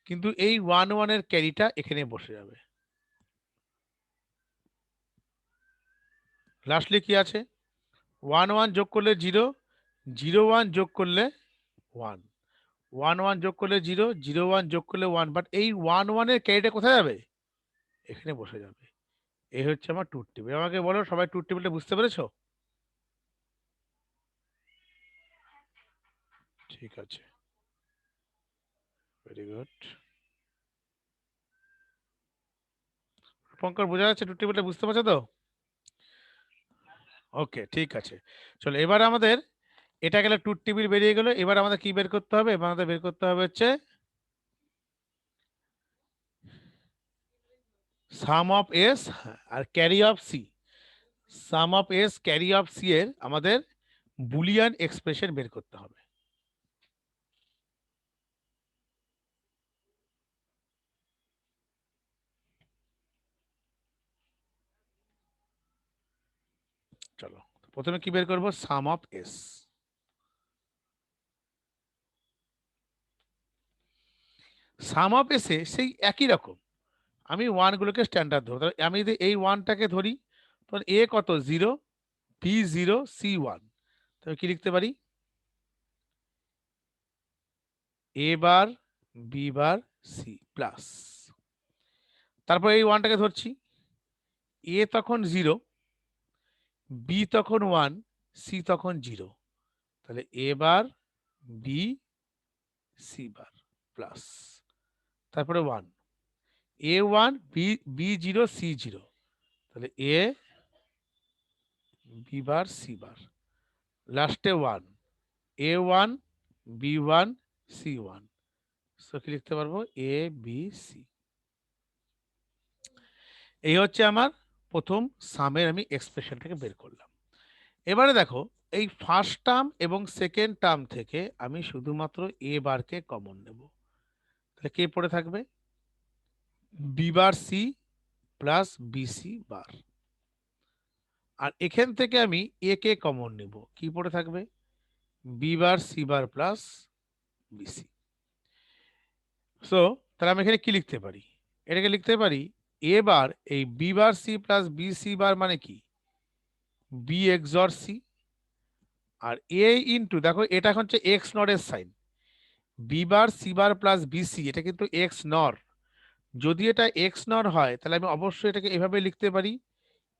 কিন্তু এই 1 1 এর ক্যারিটা এখানে বসে যাবে। লাস্টলি কি আছে? 1 1 যোগ করলে 0, 0 1 যোগ করলে 1, 1 1 যোগ করলে 0, 0 1 যোগ করলে 1, বাট এই 1 1 এর ক্যারিটা কোথায় যাবে? এখানে বসে যাবে। এই হচ্ছে আমার ট্রুথ টেবিল। আমাকে বলো সবাই ট্রুথ টেবিলটা বুঝতে পেরেছো? ঠিক আছে, ভেরি গুড। পঙ্কজ বোঝা যাচ্ছে? ট্রুথ টেবিলটা বুঝতে পারছো তো? ওকে, ঠিক আছে। চলো এবার আমাদের এটা গেলে ট্রুথ টেবিল বেরিয়ে গেল। এবার আমাদের কি বের করতে হবে? এবার আমাদের বের করতে হবে হচ্ছে সাম অফ এস আর carry of C. Sum of S carry of C এর আমাদের বুলিয়ান এক্সপ্রেশন বের করতে হবে। চলো প্রথমে কি বের করব? সাম অফ এস। সাম অফ এসে সেই একই রকম আমি ওয়ান গুলোকে স্ট্যান্ডার্ড ধরবো। তাহলে আমি যদি এই ওয়ানটাকে ধরি, তখন এ কত? 0, বি 0, সি 1। তাহলে কি লিখতে পারি? A bar, B bar, C plus. তারপর এই ওয়ানটাকে ধরছি, এ তখন 0, বি তখন 1, সি তখন 0। তাহলে এ বার, বি, সি বার প্লাস। তারপরে 1, এ 1, বি, বি 0, সি 0। তাহলে এ, বি বার, সি বার। লাস্টে 1, এ 1, বি 1, সি 1। সো কি লিখতে পারবো? A B C. এই হচ্ছে আমার প্রথম সামের আমি এক্সপ্রেশনটাকে বের করলাম। এবারে দেখো, এই ফার্স্ট টার্ম এবং সেকেন্ড টার্ম থেকে আমি শুধুমাত্র এ বারকে কমন নেব। তাহলে কে পড়ে থাকবে? B bar C plus BC bar. আর এখান থেকে আমি এ কে কমন নেব, কি পড়ে থাকবে? B bar C bar plus BC. So তাহলে আমি এখানে কি লিখতে পারি? এটাকে লিখতে পারি এ বার, এই B bar C plus BC bar মানে কি? B XOR C. আর এ ইন্টু, দেখো এটা হচ্ছে এক্স নর এর sign. B bar C bar plus BC, এটা কিন্তু এক্স নর। যদি এটা এক্স নর হয় তাহলে আমি অবশ্যই এটাকে এভাবে লিখতে পারি,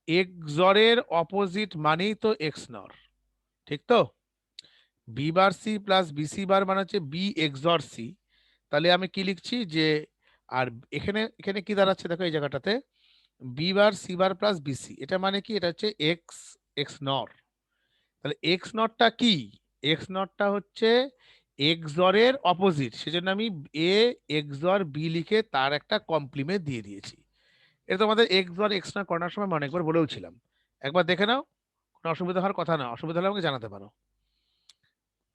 এক্সরের অপোজিট মানেই তো এক্স নর, ঠিক তো? B bar C plus BC bar মানে হচ্ছে বি এক্সর সি। তাহলে আমি কি লিখছি যে, আর এখানে এখানে কি দাঁড়াচ্ছে দেখো এই জায়গাটাতে, B bar C bar plus BC, এটা মানে কি? এটা হচ্ছে এক্স এক্স নর। তাহলে এক্স নটটা কি? এক্স নটটা হচ্ছে এক্সরের অপোজিট, সেজন্য আমি এ এক্সর বি লিখে তার একটা কমপ্লিমেন্ট দিয়ে দিয়েছি। এটা তোমাদের এক্সর এক্স নট করার সময় আমি অনেকবার বলেও ছিলাম, একবার দেখে নাও, কোনো অসুবিধা হওয়ার কথা না, অসুবিধা হলে আমাকে জানাতে পারো।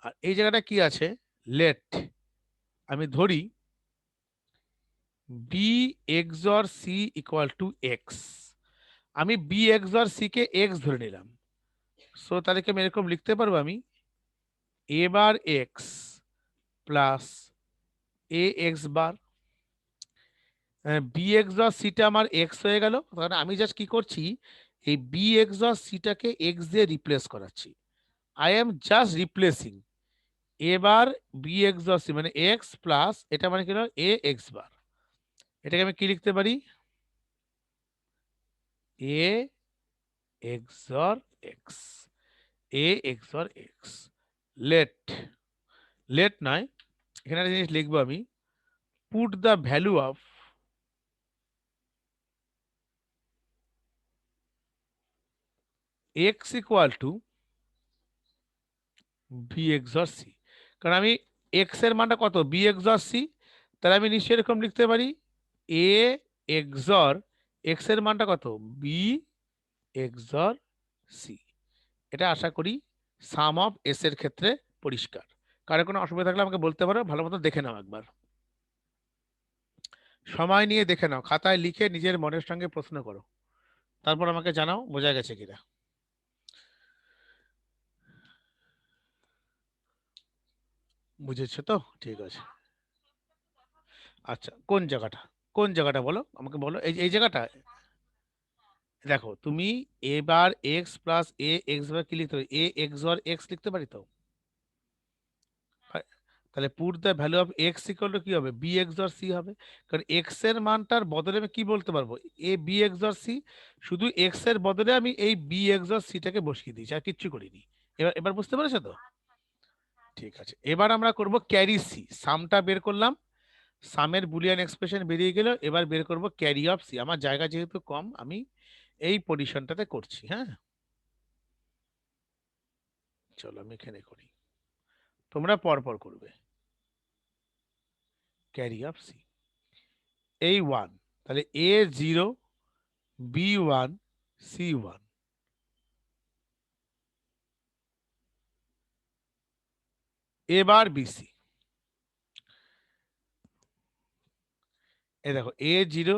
আর এই জায়গাটা কি আছে? লেট আমি ধরি B XOR C equal to X. আমি বি এক্সর সি কে এক্স ধরে নিলাম। সো তাহলে কি আমি এরকম লিখতে পারবো? আমি এ বার এক্স প্লাস এ এক্স বার, বি এক্সর সিটা আমার এক্স হয়ে গেল। কারণ আমি জাস্ট কি করছি, এই বি এক্সর সিটাকে এক্স দিয়ে রিপ্লেস করাচ্ছি। I am just replacing. এবার বি এক্সর সি মানে এক্স প্লাস, এটা মানে কি হলো? A X bar. এটাকে আমি কি লিখতে পারি? A XOR X, A XOR X. Let, let নয়, এখানে একটা জিনিস লিখবো আমি, put the value of X equal to B XOR C. কারণ আমি এক্স এর মানটা কত? B XOR C. তাহলে আমি নিশ্চয়ই এরকম লিখতে পারি, এ এক্সর এক্স এর মানটা কত? B XOR C. এটা আশা করি সাম অফ এস এর ক্ষেত্রে পরিষ্কার। কারো কোনো অসুবিধা থাকলে আমাকে বলতে পারো, ভালো মতো দেখে নাও একবার, সময় নিয়ে দেখে নাও, খাতায় লিখে নিজের মনের সঙ্গে প্রশ্ন করো, তারপর আমাকে জানাও বোঝা গেছে কিনা। বুঝেছো তো? ঠিক আছে। আচ্ছা, কোন জায়গাটা বলো আমাকে, বলো এই জায়গাটা। দেখো তুমি এবার এক্স প্লাস এ এক্স বার কি লিখতে পারি, এ এক্স অর এক্স লিখতে পারি তো। তাহলে put the value of X equal two কি হবে, বি এক্স অর সি হবে। কারণ এক্স এর মানটার বদলে আমি কি বলতে পারবো, A B x or C. শুধু এক্স এর বদলে আমি এই বি এক্স অর সিটাকে বসিয়ে দিয়েছি, আর কিচ্ছু করিনি। এবার এবার বুঝতে পেরেছো তো? ঠিক আছে, এবার আমরা করব ক্যারি সি, সামটা বের করলাম, সামের বুলিয়ান এক্সপ্রেশন বেরিয়ে গেল। এবার বের করব ক্যারি অফ সি। আমার জায়গা যেহেতু কম, আমি এই পজিশনটাতে করছি। হ্যাঁ, চলো আমি এখানে করি, তোমরা পর পর করবে। ক্যারি অফ সি, এই ওয়ান, তাহলে A zero B one C one. এবার বিসি, এ দেখো A zero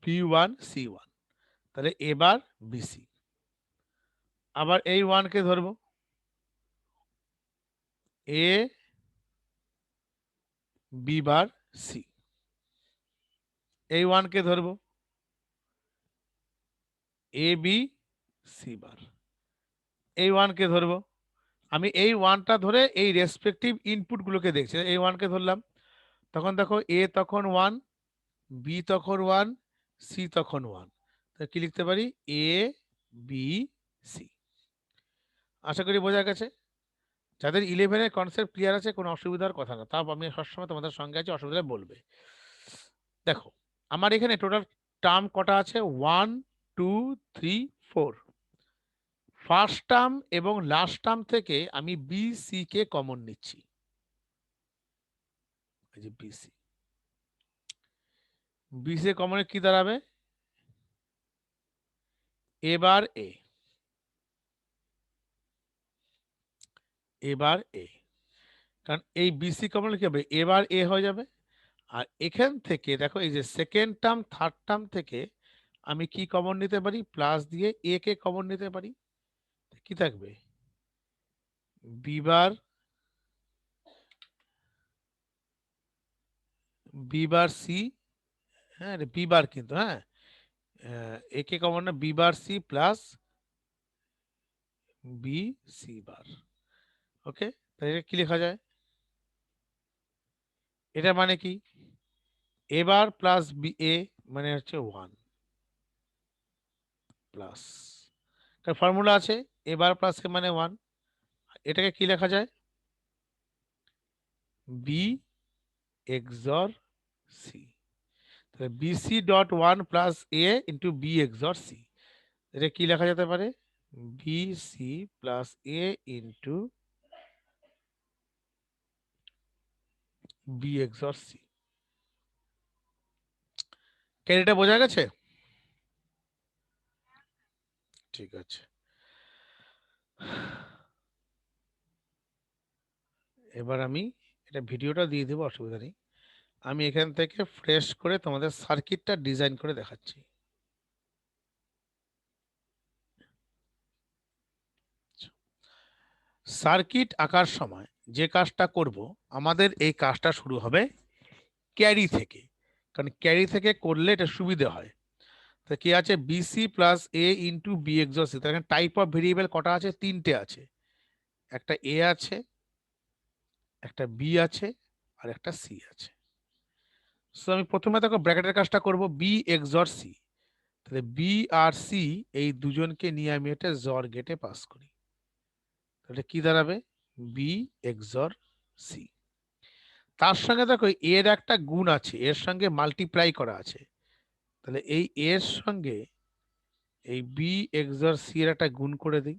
B one C one, তাহলে এবার বিসি। আবার এই ওয়ানকে ধরবো, এ বি বার সি। এই ওয়ানকে ধরবো, এ বি সি বার। এই ওয়ানকে ধরবো, আমি এই ওয়ানটা ধরে এই রেসপেক্টিভ ইনপুট গুলোকে দেখছি। এই ওয়ানকে ধরলাম, তখন দেখো এ তখন ওয়ান, বি তখন ওয়ান, সি তখন ওয়ান। তাহলে কি লিখতে পারি, এ বি সি। আশা করি বোঝা গেছে। যাদের ইলেভেনের কনসেপ্ট ক্লিয়ার আছে, কোনো অসুবিধার কথা না। তাও আমি সবসময় তোমাদের সঙ্গে আছি, অসুবিধা হলে বলবে। দেখো আমার এখানে টোটাল টার্ম কটা আছে, 1 2 3 4। ফার্স্ট টার্ম এবং লাস্ট টার্ম থেকে আমি বি সি কে কমন নিচ্ছি। এই যে বিসি, বিসি কমনে কি দাঁড়াবে, এবার এ, এবার এ। কারণ এই বিসি কমনে কি হবে, এবার এ হয়ে যাবে। আর এখান থেকে দেখো এই যে সেকেন্ড টার্ম থার্ড টার্ম থেকে আমি কি কমন নিতে পারি, প্লাস দিয়ে এ কে কমন নিতে পারি। কি থাকবে, B bar, B bar C. হ্যাঁ, বি বার কিন্তু, হ্যাঁ, এ কে কমন না, B bar C plus B C bar. Okay, তাহলে এটা কি লেখা যায়, এটা মানে কি, এবার প্লাস বি এ মানে হচ্ছে ওয়ান প্লাস, কারণ ফর্মুলা আছে এবার প্লাস এ মানে ওয়ান। এটাকে কি লেখা যায়, বি এক্সর সি। তাহলে বিসি ডট ওয়ান প্লাস এ ইন্টু বি এক্সর সি। এটা কি লেখা যেতে পারে, বি সি প্লাস এ ইন্টু বি এক্সর সি। কেন, এটা বোঝা গেছে? ঠিক আছে, এবার আমি এটা ভিডিওটা দিয়ে দেবো, অসুবিধা নেই। আমি এখান থেকে ফ্রেশ করে তোমাদের সার্কিটটা ডিজাইন করে দেখাচ্ছি। সার্কিট আঁকার সময় যে কাজটা করব, আমাদের এই কাজটা শুরু হবে ক্যারি থেকে। কারণ ক্যারি থেকে করলে এটা সুবিধে হয়। তো কি আছে, বিসি প্লাস এ ইন্টু বি এক্সর সি। তার টাইপ অফ ভেরিয়েবল কটা আছে, তিনটে আছে। একটা এ আছে, একটা বি আছে, আর একটা সি আছে। সো আমি প্রথমে দেখো ব্র্যাকেটের কাজটা করব, বি এক্সর সি। তাহলে বি আর সি এই দুজনকে নিয়ে আমি এটা জর গেটে পাস করি। তাহলে কি দাঁড়াবে, বি এক্সর সি। তার সঙ্গে দেখো এর একটা গুণ আছে, এর সঙ্গে মাল্টিপ্লাই করা আছে। তাহলে এই এর সঙ্গে এই বি এক্সর সি এর একটা গুণ করে দিই।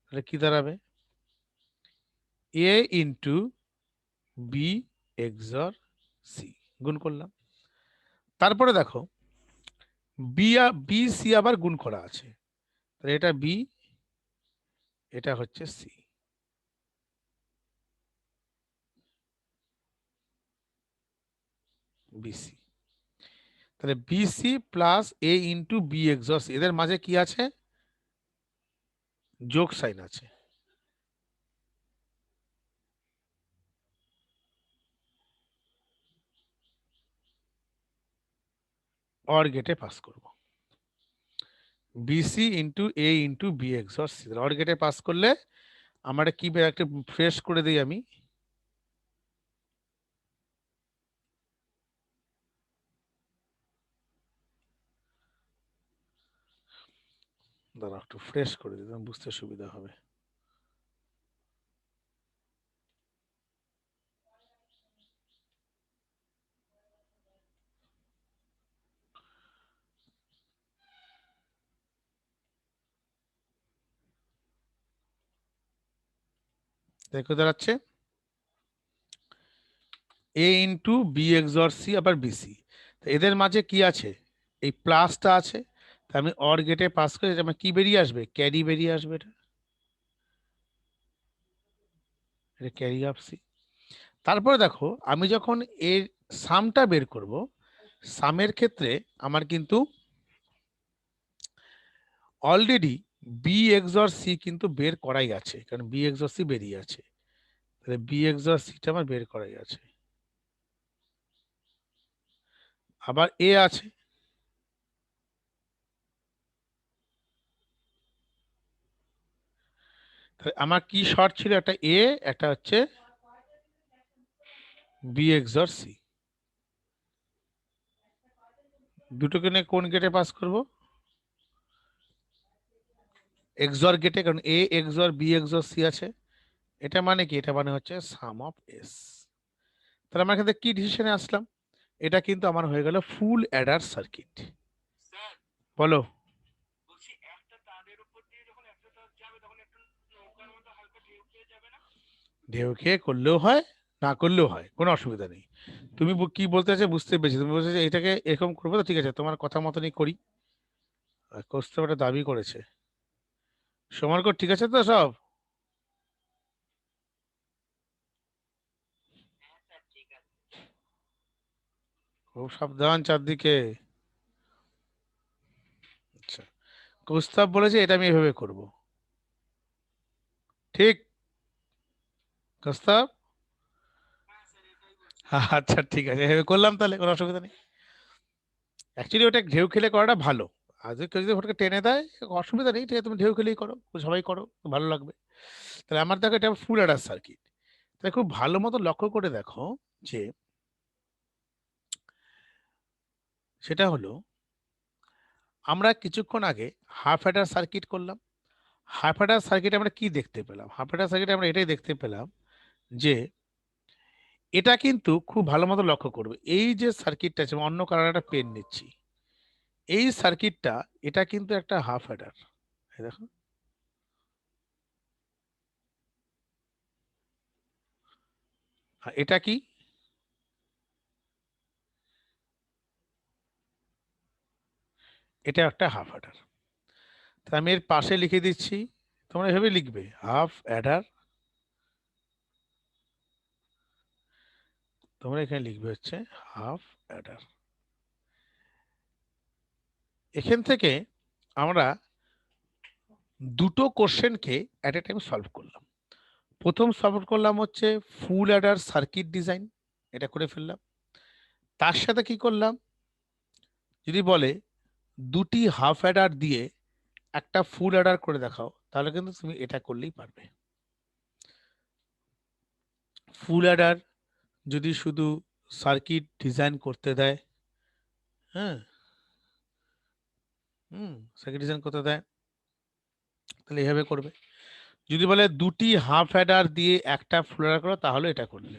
তাহলে কি দাঁড়াবে, এ ইন্টু বি এক্সর সি, গুণ করলাম। তারপরে দেখো বি সি আবার গুণ করা আছে। তাহলে এটা বি, এটা হচ্ছে সি, বিসি। তাহলে বিসি প্লাস এ ইন্টু বি এক্সর সি, এদের মাঝে কি আছে, যোগ সাইন আছে। অর গেটে পাস করব, BC into A into B XOR C. OR গেটে পাস করলে আমার কি একটা ফ্রেশ করে দিই আমি, দাঁড়া একটু ফ্রেশ করে দিই, বুঝতে সুবিধা হবে। দেখো দাঁড়াচ্ছে এ ইন্টু বি এক্সর সি আবার বিসি, এদের মাঝে কি আছে, এই প্লাসটা আছে। তা আমি অর গেটে পাস করে আমার কি বেরিয়ে আসবে, ক্যারি বেরিয়ে আসবে, এটা এটা ক্যারি অফ সি। তারপরে দেখো আমি যখন এর সামটা বের করব, সামের ক্ষেত্রে আমার কিন্তু অলরেডি বি এক্সর সি কিন্তু বের করাই আছে, কারণ বি এক্সর সি বেরিয়ে আছে, তাহলে বি এক্সর সিটা আমার বের করাই আছে। আবার এ আছে, তাহলে আমার কি শর্ট ছিল, একটা এ, একটা হচ্ছে বি এক্সর সি। দুটোকে নিয়ে কোন গেটে পাস করব, এক্সর গেটে, কারণ এ এক্সর বি এক্সর সি আছে। এটা মানে কি, এটা মানে হচ্ছে সাম অফ এস। তাহলে আমরা এখান থেকে কি ডিসিশনে আসলাম, এটা কিন্তু আমার হয়ে গেল ফুল অ্যাডার সার্কিট। বলো, ঢেউ খেয়ে করলেও হয়, না করলেও হয়, কোনো অসুবিধা নেই। তুমি কি বলতে চাইছো বুঝতে পেরেছি, তুমি বলছো যে এটাকে এরকম করবো, তো ঠিক আছে, তোমার কথা মতনই করি। কৌস্তব একটা দাবি করেছে, সমার্ক ঠিক আছে তো সব? খুব সাবধান চারদিকে। আচ্ছা, কৌস্তব বলেছে এটা আমি এভাবে করব, ঠিক? কৌস্তব, আচ্ছা ঠিক আছে, এভাবে করলাম, তাহলে কোনো অসুবিধা নেই। অ্যাকচুয়ালি ওটা ঢেউ খেলে করাটা ভালো। আর যদি কেউ যদি ওটাকে টেনে দেয়, অসুবিধা নেই, ঠিক আছে, তুমি ঢেউ খেলেই করো, সবাই করো, ভালো লাগবে। তাহলে আমার দেখো এটা ফুল অ্যাডার সার্কিট। তাহলে খুব ভালো মতো লক্ষ্য করে দেখো যে সেটা হলো, আমরা কিছুক্ষণ আগে হাফ অ্যাডার সার্কিট করলাম। হাফ অ্যাডার সার্কিটে আমরা কি দেখতে পেলাম, হাফ অ্যাডার সার্কিটে আমরা এটাই দেখতে পেলাম যে এটা কিন্তু খুব ভালো মতো লক্ষ্য করবে, এই যে সার্কিটটা আছে, আমি অন্য কালার একটা পেন নিচ্ছি, এই সার্কিটটা, এটা কিন্তু একটা হাফ অ্যাডার। দেখো, আর এটা কি, এটা একটা হাফ অ্যাডার। তা আমি এর পাশে লিখে দিচ্ছি, তোমরা এভাবে লিখবে, হাফ অ্যাডার। তোমরা এখানে লিখবে হচ্ছে হাফ অ্যাডার। এখান থেকে আমরা দুটো কোশ্চেনকে অ্যাট এ টাইম সলভ করলাম। প্রথম সলভ করলাম হচ্ছে ফুল অ্যাডার সার্কিট ডিজাইন, এটা করে ফেললাম। তার সাথে কি করলাম, যদি বলে দুটি হাফ অ্যাডার দিয়ে একটা ফুল অ্যাডার করে দেখাও, তাহলে কিন্তু তুমি এটা করলেই পারবে। ফুল অ্যাডার যদি শুধু সার্কিট ডিজাইন করতে দেয়, হ্যাঁ, সার্কিট ডিজাইন করতে দেয়, তাহলে এইভাবে করবে। যদি বলে দুটি হাফ অ্যাডার দিয়ে একটা ফুল অ্যাডার করো, তাহলে এটা করলে।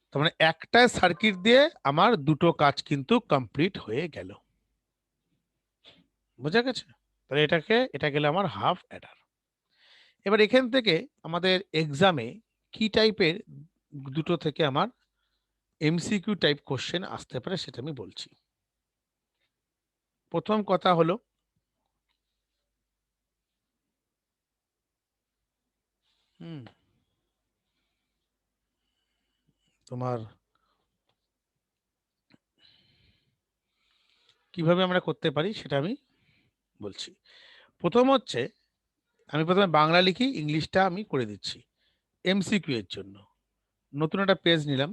তার মানে একটা সার্কিট দিয়ে আমার দুটো কাজ কিন্তু কমপ্লিট হয়ে গেল। বোঝা গেছে? তাহলে এটা গেলে আমার হাফ অ্যাডার। এবার এখান থেকে আমাদের এক্সামে কি টাইপের দুটো থেকে আমার এমসিকিউ টাইপ কোশ্চেন আসতে পারে সেটা আমি বলছি। প্রথম কথা হলো, হুম, তোমার কিভাবে আমরা করতে পারি সেটা আমি বলছি। প্রথম হচ্ছে, আমি প্রথমে বাংলা লিখি, ইংলিশটা আমি করে দিচ্ছি এমসিকিউ এর জন্য। নতুন একটা পেজ নিলাম,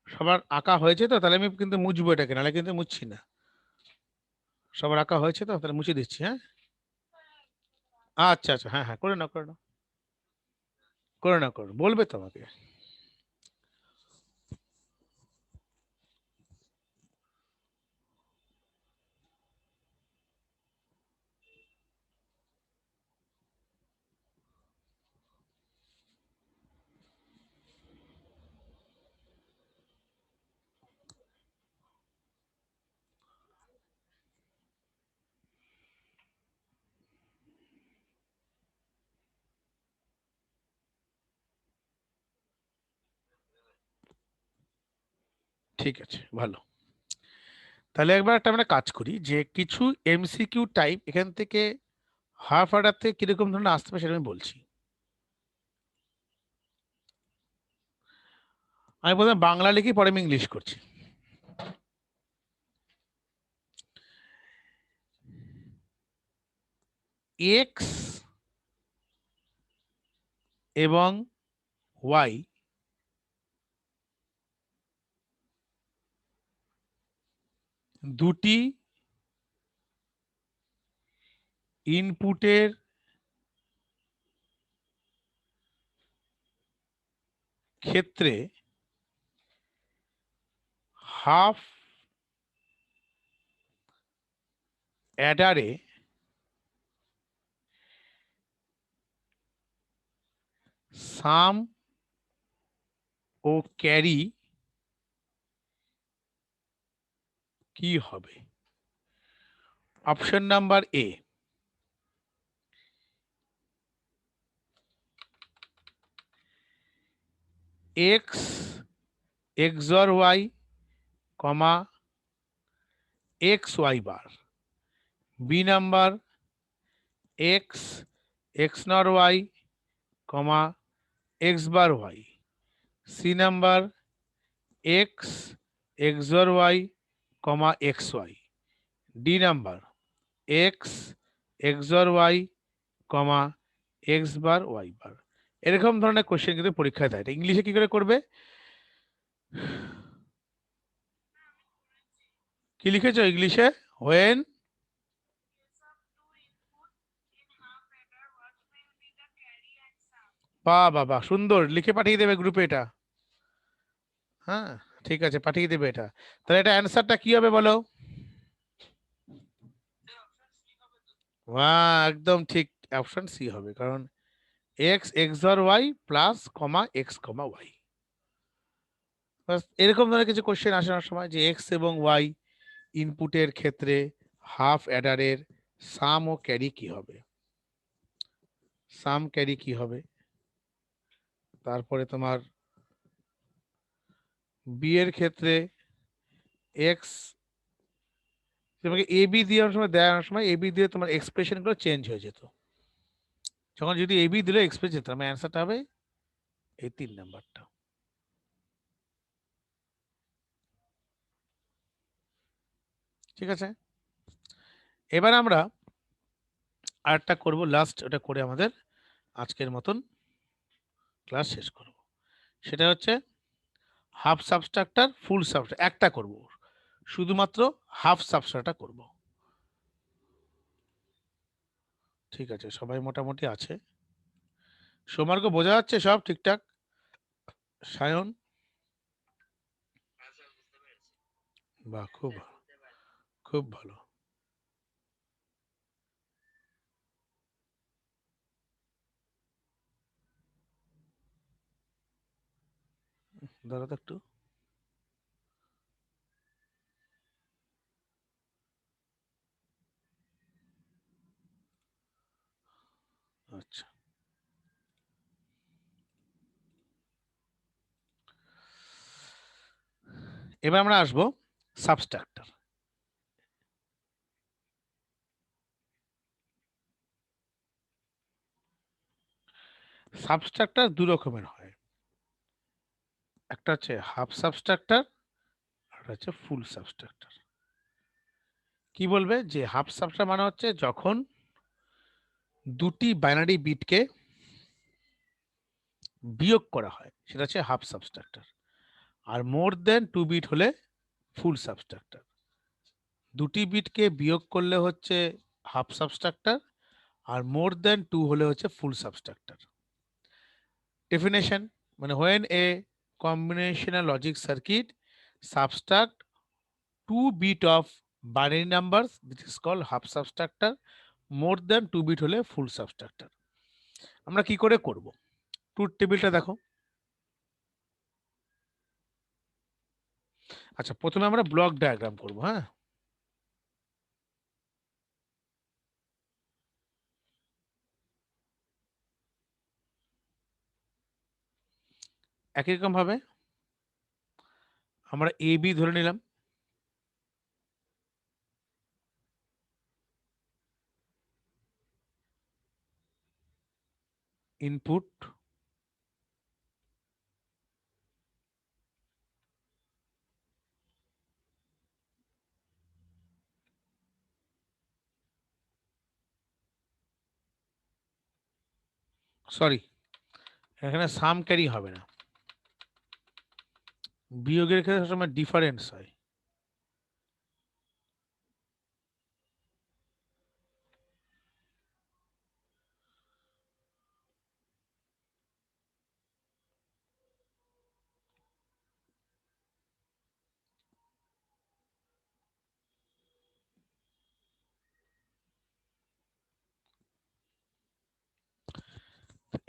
সবার আঁকা হয়েছে তো? তাহলে আমি কিন্তু মুছবো এটাকে, নাহলে কিন্তু মুছছি না। সবার আঁকা হয়েছে তো? তাহলে মুছে দিচ্ছি। হ্যাঁ, আচ্ছা আচ্ছা, হ্যাঁ হ্যাঁ, করে নাও করে নাও করে নাও করে নাও। বলবে তো আমাকে। ঠিক আছে, ভালো। তাহলে একবার একটা আমরা কাজ করি, যে কিছু এমসিকিউ টাইপ এখান থেকে হাফ অর্ডার থেকে কিরকম ধরনের আসতে পারে সেটা আমি বলছি। আমি প্রথমে বাংলা লিখি, পরে আমি ইংলিশ করছি। এক্স এবং ওয়াই দুটি ইনপুটের ক্ষেত্রে হাফ অ্যাডারে সাম ও ক্যারি কি হবে? Option number A, X XOR Y comma X Y bar. B number, X XNOR Y comma X bar Y. C number, X XOR Y comma X Y. D number, X XOR Y comma X bar Y bar. এরকম ধরনের question কিন্তু পরীক্ষায় দেয়। এটা ইংলিশে কি করে করবে? কি লিখেছো ইংলিশে? হোয়েন, বাহ বাহ বাহ, সুন্দর লিখে পাঠিয়ে দেবে গ্রুপে এটা। হ্যাঁ, ঠিক আছে, পাঠিয়ে দেবে এটা। তাহলে এটা অ্যান্সারটা কি হবে বলো? বাহ, একদম ঠিক, অপশন সি হবে। কারণ X XOR Y plus comma X comma Y. এরকম ধরনের কিছু কোশ্চেন আসার সময়, যে এক্স এবং ওয়াই ইনপুটের ক্ষেত্রে হাফ অ্যাডারের সাম ও ক্যারি কি হবে? সাম ক্যারি কি হবে? তারপরে তোমার বি এর ক্ষেত্রে এক্স, তোমাকে এ বি দেওয়ার সময় এ বি দিয়ে তোমার এক্সপ্রেশন গুলো চেঞ্জ হয়ে যেত। যখন যদি এ বি দিলে এক্সপ্রেস যেত, আমার অ্যান্সারটা হবে এই 3 নাম্বারটা। ঠিক আছে, এবার আমরা আরেকটা করব, লাস্ট ওটা করে আমাদের আজকের মতন ক্লাস শেষ করব। সেটা হচ্ছে হাফ সাবস্ট্রাক্টর ফুল সাবস্ট্রাক্টর, একটা করব, শুধুমাত্র হাফ সাবস্ট্রাক্টরটা করব। ঠিক আছে, সবাই মোটামুটি আছে? সোমার্গ বোঝা যাচ্ছে সব ঠিকঠাক? সায়ন? বাহ, খুব ভালো, খুব ভালো। দাঁড়া তো একটু। আচ্ছা, এবার আমরা আসবো সাবস্ট্রাক্টর। সাবস্ট্রাক্টর দু রকমের হয়, একটা হচ্ছে হাফ সাবস্ট্রাক্টর, আর একটা হচ্ছে ফুল সাবস্ট্রাক্টর। কি বলবে? যে হাফ সাবস্ট্রাক্টর মানে হচ্ছে যখন দুটি বাইনারি বিটকে বিয়োগ করা হয়, সেটা হচ্ছে হাফ সাবস্ট্রাক্টর। আর মোর দেন 2 বিট হলে ফুল সাবস্ট্রাক্টর। দুটি বিটকে বিয়োগ করলে হচ্ছে হাফ সাবস্ট্রাক্টর, আর মোর দেন 2 হলে হচ্ছে ফুল সাবস্ট্রাক্টর। ডেফিনেশন মানে when a combinational logic circuit subtract 2 bit of binary numbers, this is called half subtractor. more than 2 bit হলে ফুল সাবস্ট্রাক্টর। আমরা কি করে করব? ট্রুথ টেবিলটা দেখো। আচ্ছা, প্রথমে আমরা ব্লক ডায়াগ্রাম করব। হ্যাঁ, একই রকম ভাবে আমরা এ বি ধরে নিলাম, ইনপুট, সরি এখানে সাম ক্যারি হবে না, বিয়োগের ক্ষেত্রে সময় ডিফারেন্স হয়।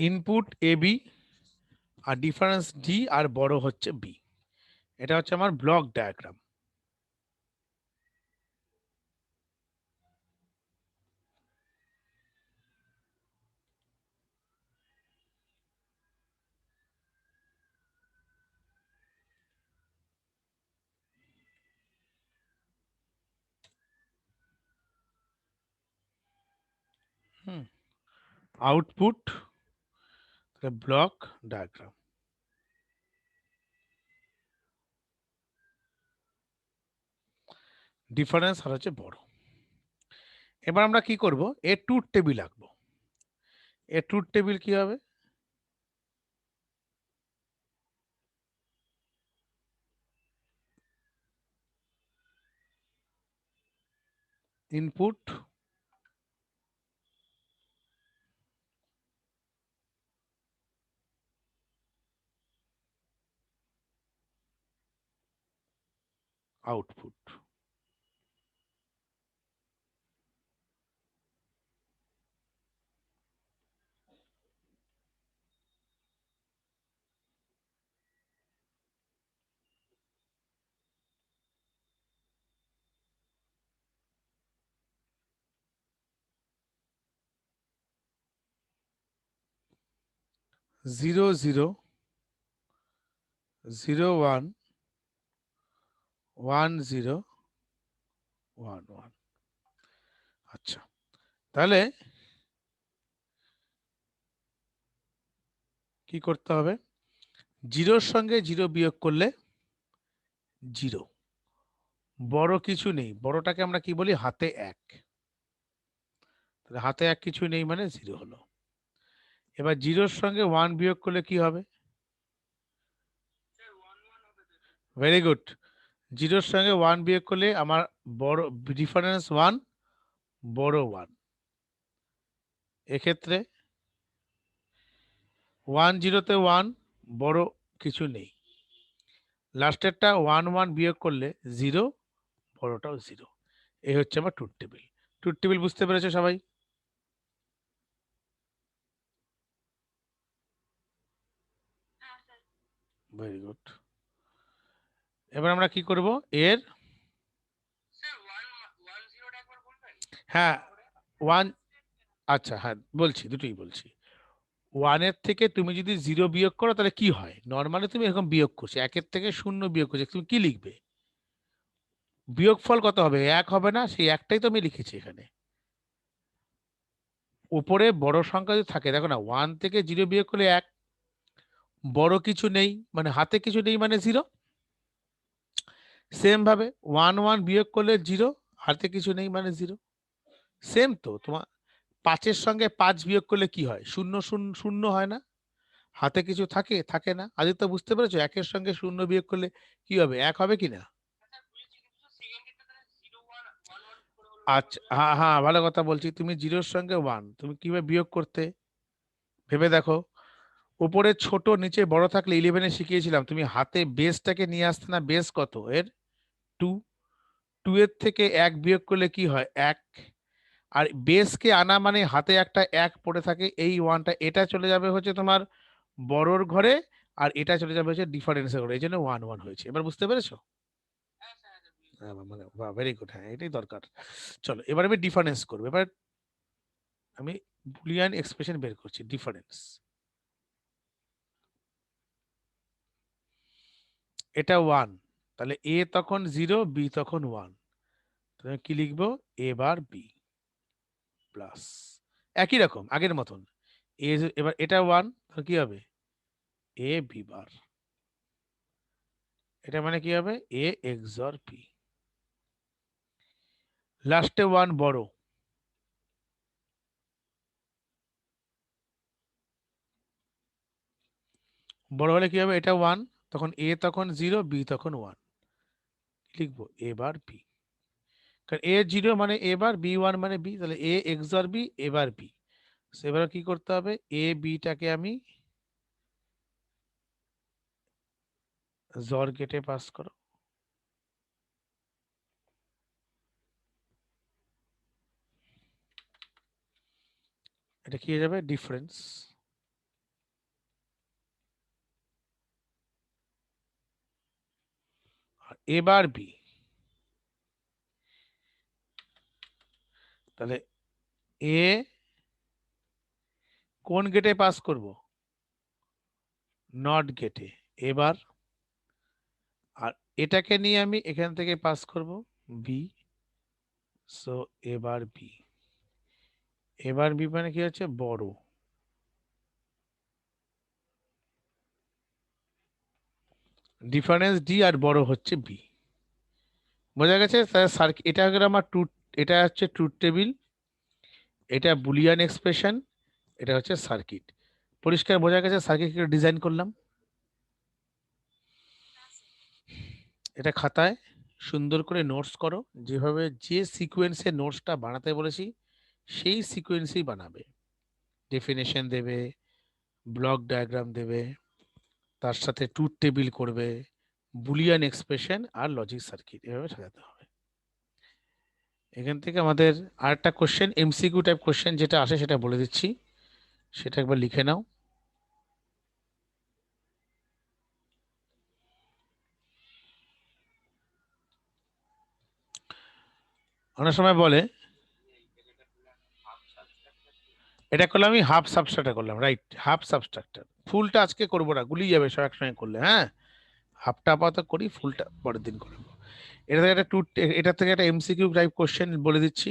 Input A B R difference D আর বড় হচ্ছে বি। এটা হচ্ছে আমার ব্লক ডায়াগ্রাম। হুম, আউটপুট ব্লক ডায়াগ্রাম, ডিফারেন্স আর হচ্ছে বড়। এবার আমরা কি করব? এ ট্রুথ টেবিল আঁকবো। এ ট্রুথ টেবিল কি হবে? Input, output. Zero zero, zero one, one zero, one one. আচ্ছা, তাহলে কি করতে হবে? জিরোর সঙ্গে জিরো বিয়োগ করলে জিরো, বড় কিছু নেই, বড়টাকে আমরা কি বলি? হাতে এক। তাহলে হাতে এক কিছু নেই মানে জিরো হলো। এবার জিরোর সঙ্গে ওয়ান বিয়োগ করলে কি হবে? Very good. জিরোর সঙ্গে ওয়ান বিয়োগ করলে আমার বড় ডিফারেন্স ওয়ান, বড় ওয়ান। এক্ষেত্রে ওয়ান জিরোতে ওয়ান, বড় কিছু নেই। লাস্টেরটা ওয়ান ওয়ান বিয়োগ করলে জিরো, বড়টাও জিরো। এই হচ্ছে আমার ট্রুথ টেবিল। ট্রুথ টেবিল বুঝতে পেরেছো সবাই? Very good. এবার আমরা কি করব? এর হ্যাঁ ওয়ান, আচ্ছা হ্যাঁ বলছি, দুটোই বলছি। ওয়ানের থেকে তুমি যদি জিরো বিয়োগ করো তাহলে কি হয়? নর্মালি তুমি এরকম বিয়োগ করছো, একের থেকে শূন্য বিয়োগ করছো, তুমি কি লিখবে? বিয়োগফল কত হবে? এক হবে না? সেই একটাই তো আমি লিখেছি এখানে। উপরে বড় সংখ্যা যদি থাকে, দেখো না, ওয়ান থেকে জিরো বিয়োগ করলে এক, বড় কিছু নেই মানে হাতে কিছু নেই মানে জিরো। সেম ভাবে ওয়ান ওয়ান বিয়োগ করলে জিরো, হাতে কিছু নেই মানে জিরো। সেম তো তোমার পাঁচের সঙ্গে পাঁচ বিয়োগ করলে কি হয়? শূন্য শূন্য শূন্য হয় না? হাতে কিছু থাকে থাকে না। আদিত্য বুঝতে পেরেছো? একের সঙ্গে শূন্য বিয়োগ করলে কি হবে? এক হবে কি না? আচ্ছা, হ্যাঁ হ্যাঁ, ভালো কথা বলছি। তুমি জিরোর সঙ্গে ওয়ান তুমি কিভাবে বিয়োগ করতে ভেবে দেখো। উপরে ছোট নিচে বড় থাকলে ইলেভেনে শিখিয়েছিলাম, তুমি হাতে বেসটাকে নিয়ে আসতে না। বেস কত এর? টু। টু এর থেকে এক বিয়োগ করলে কি হয়? এক। আর বেসকে আনা মানে হাতে একটা এক পড়ে থাকে, এই ওয়ানটা এটা চলে যাবে হচ্ছে তোমার বড়র ঘরে, আর এটা চলে যাবে হচ্ছে ডিফারেন্সের ঘরে, এই জন্য ওয়ান ওয়ান হয়েছে। এবার বুঝতে পেরেছো? মানে ভেরি গুড, হ্যাঁ এটাই দরকার। চলো এবার আমি ডিফারেন্স করবো। এবার আমি বুলিয়ান এক্সপ্রেশন বের করছি। ডিফারেন্স, এটা ওয়ান, তাহলে এ তখন জিরো, বি তখন ওয়ান। তাহলে কি লিখবো? এ বার বি প্লাস, একই রকম আগের মতন। এ এবার এটা ওয়ান, তাহলে কি হবে? এ বি বার। এটা মানে কি হবে? এ এক্সর বি। লাস্টে ওয়ান বড়, বড় হলে কি হবে? এটা ওয়ান, তখন এ তখন জিরো, বি তখন ওয়ান। লিখবো এ বার বি। কারণ এ জিরো মানে এ বার, বি ওয়ান মানে বি, তাহলে এ এক্সর বি এবার বি। এবার কি করতে হবে? এ বিটাকে আমি জর গেটে পাস করো। এটা কি হয়ে যাবে? ডিফারেন্স। আর এবার বি, তাহলে এ কোন গেটে পাস করব? নট গেটে। এবার আর এটাকে নিয়ে আমি এখান থেকে পাস করব বি। সো এবার বি। এবার বি মানে কি হচ্ছে? বড়। ডিফারেন্স ডি আর বড় হচ্ছে বি। বোঝা গেছে? এটা হলো আমার ট্রুথ, এটা হচ্ছে ট্রুথ টেবিল, এটা বুলিয়ান এক্সপ্রেশন, এটা হচ্ছে সার্কিট। পরিষ্কার বোঝা গেছে সার্কিট ডিজাইন করলাম? এটা খাতায় সুন্দর করে নোটস করো, যেভাবে যে সিকোয়েন্সে নোটসটা বানাতে বলেছি সেই সিকোয়েন্সেই বানাবে। ডেফিনেশন দেবে, ব্লক ডায়াগ্রাম দেবে, তার সাথে ট্রুথ টেবিল করবে, বুলিয়ান এক্সপ্রেশন আর লজিক সার্কিট, এভাবে সাজাতে হবে। এখান থেকে আমাদের আরেকটা কোশ্চেন, এমসিকিউ টাইপ কোশ্চেন যেটা আসে সেটা বলে দিচ্ছি, সেটা একবার লিখে নাও। অনেক সময় বলে, এটা করলাম আমি হাফ সাবস্ট্রাক্টর করলাম, রাইট? হাফ সাবস্ট্রাক্টর, ফুলটা আজকে করবো না, গুলিয়ে যাবে সব একসঙ্গে করলে। হ্যাঁ, হাফটা আপাতত করি, ফুলটা পরের দিন করবো। এটা থেকে একটা এটা থেকে একটা এমসিকিউ টাইপ কোশ্চেন বলে দিচ্ছি।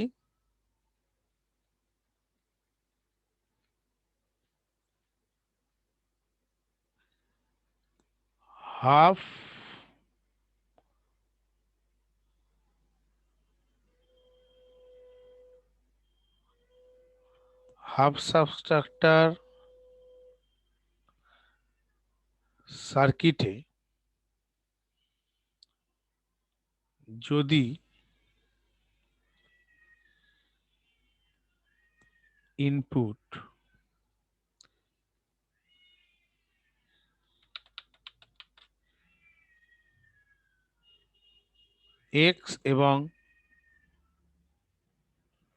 হাফ হাফ সাবস্ট্রাক্টর সার্কিটে যদি ইনপুট এক্স এবং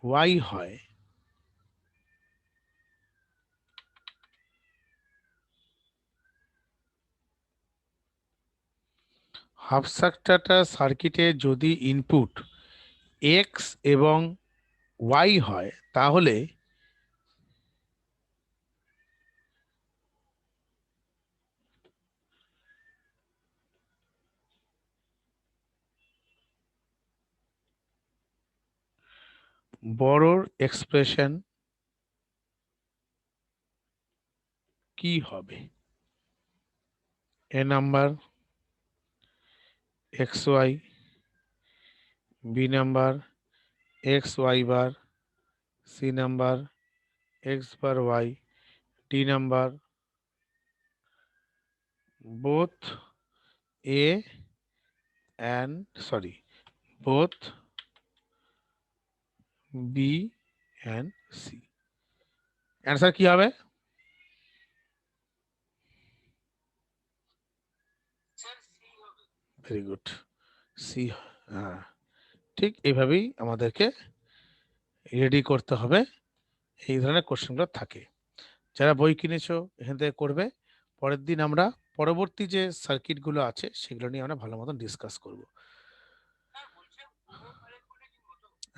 ওয়াই হয়, হাফ সাবস্ট্রাক্টর সার্কিটে যদি ইনপুট এক্স এবং ওয়াই হয়, তাহলে বড়র এক্সপ্রেশন কি হবে? A number X Y, B number X Y bar, C number X bar Y, D number both A and sorry both B and C. Answer কি হবে? Very good, C. হ্যাঁ, ঠিক এইভাবেই আমাদেরকে রেডি করতে হবে। এই ধরনের কোশ্চেনগুলো থাকে। যারা বই কিনেছো এখান থেকে করবে। পরের দিন আমরা পরবর্তী যে সার্কিটগুলো আছে সেগুলো নিয়ে আমরা ভালো মতন ডিসকাস করব।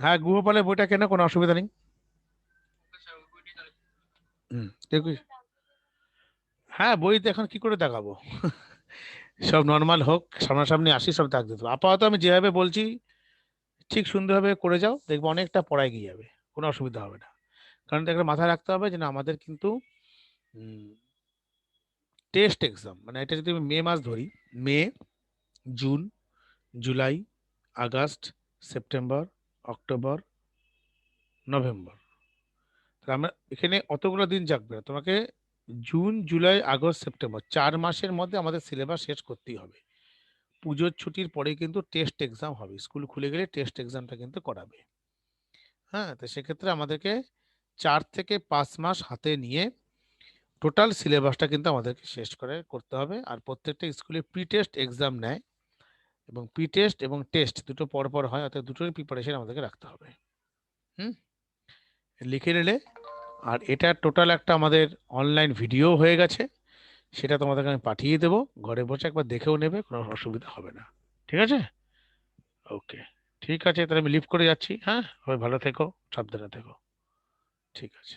হ্যাঁ, গৃহপালের বইটা কেন, কোনো অসুবিধা নেই। দেখবি, হ্যাঁ বইতে এখন কি করে দেখাবো? সব নর্মাল হোক, সামনাসামনি আসি, সব দাগ দিতে হবে। আপাতত আমি যেভাবে বলছি ঠিক সুন্দরভাবে করে যাও, দেখবো অনেকটা পড়ায় গিয়ে যাবে, কোনো অসুবিধা হবে না। কারণ একটা মাথায় রাখতে হবে যে না, আমাদের কিন্তু টেস্ট এক্সাম, মানে এটা যদি আমি মে মাস ধরি, May, June, July, August, September, October, November, তাহলে আমরা এখানে অতগুলো দিন যাবে না। তোমাকে জুন, জুলাই, আগস্ট, সেপ্টেম্বর 4 মাসের মধ্যে আমাদের সিলেবাস শেষ করতেই হবে। পুজোর ছুটির পরে কিন্তু টেস্ট এক্সাম হবে, স্কুল খুলে গেলে টেস্ট এক্সামটা কিন্তু করাবে। হ্যাঁ, তো সেক্ষেত্রে আমাদেরকে 4 থেকে 5 মাস হাতে নিয়ে টোটাল সিলেবাসটা কিন্তু আমাদেরকে শেষ করে করতে হবে। আর প্রত্যেকটা স্কুলে প্রি টেস্ট এক্সাম নেয়, এবং প্রি টেস্ট এবং টেস্ট দুটো পর পর হয়, অর্থাৎ দুটোর প্রিপারেশন আমাদেরকে রাখতে হবে। হুম, লিখে নিলে। আর এটা টোটাল একটা আমাদের অনলাইন ভিডিও হয়ে গেছে, সেটা তোমাদেরকে আমি পাঠিয়ে দেবো, ঘরে বসে একবার দেখেও নেবে, কোনো অসুবিধা হবে না। ঠিক আছে? ওকে, ঠিক আছে, তাহলে আমি লিভ করে যাচ্ছি। হ্যাঁ, সবাই ভালো থেকো, সাবধানে থেকো। ঠিক আছে।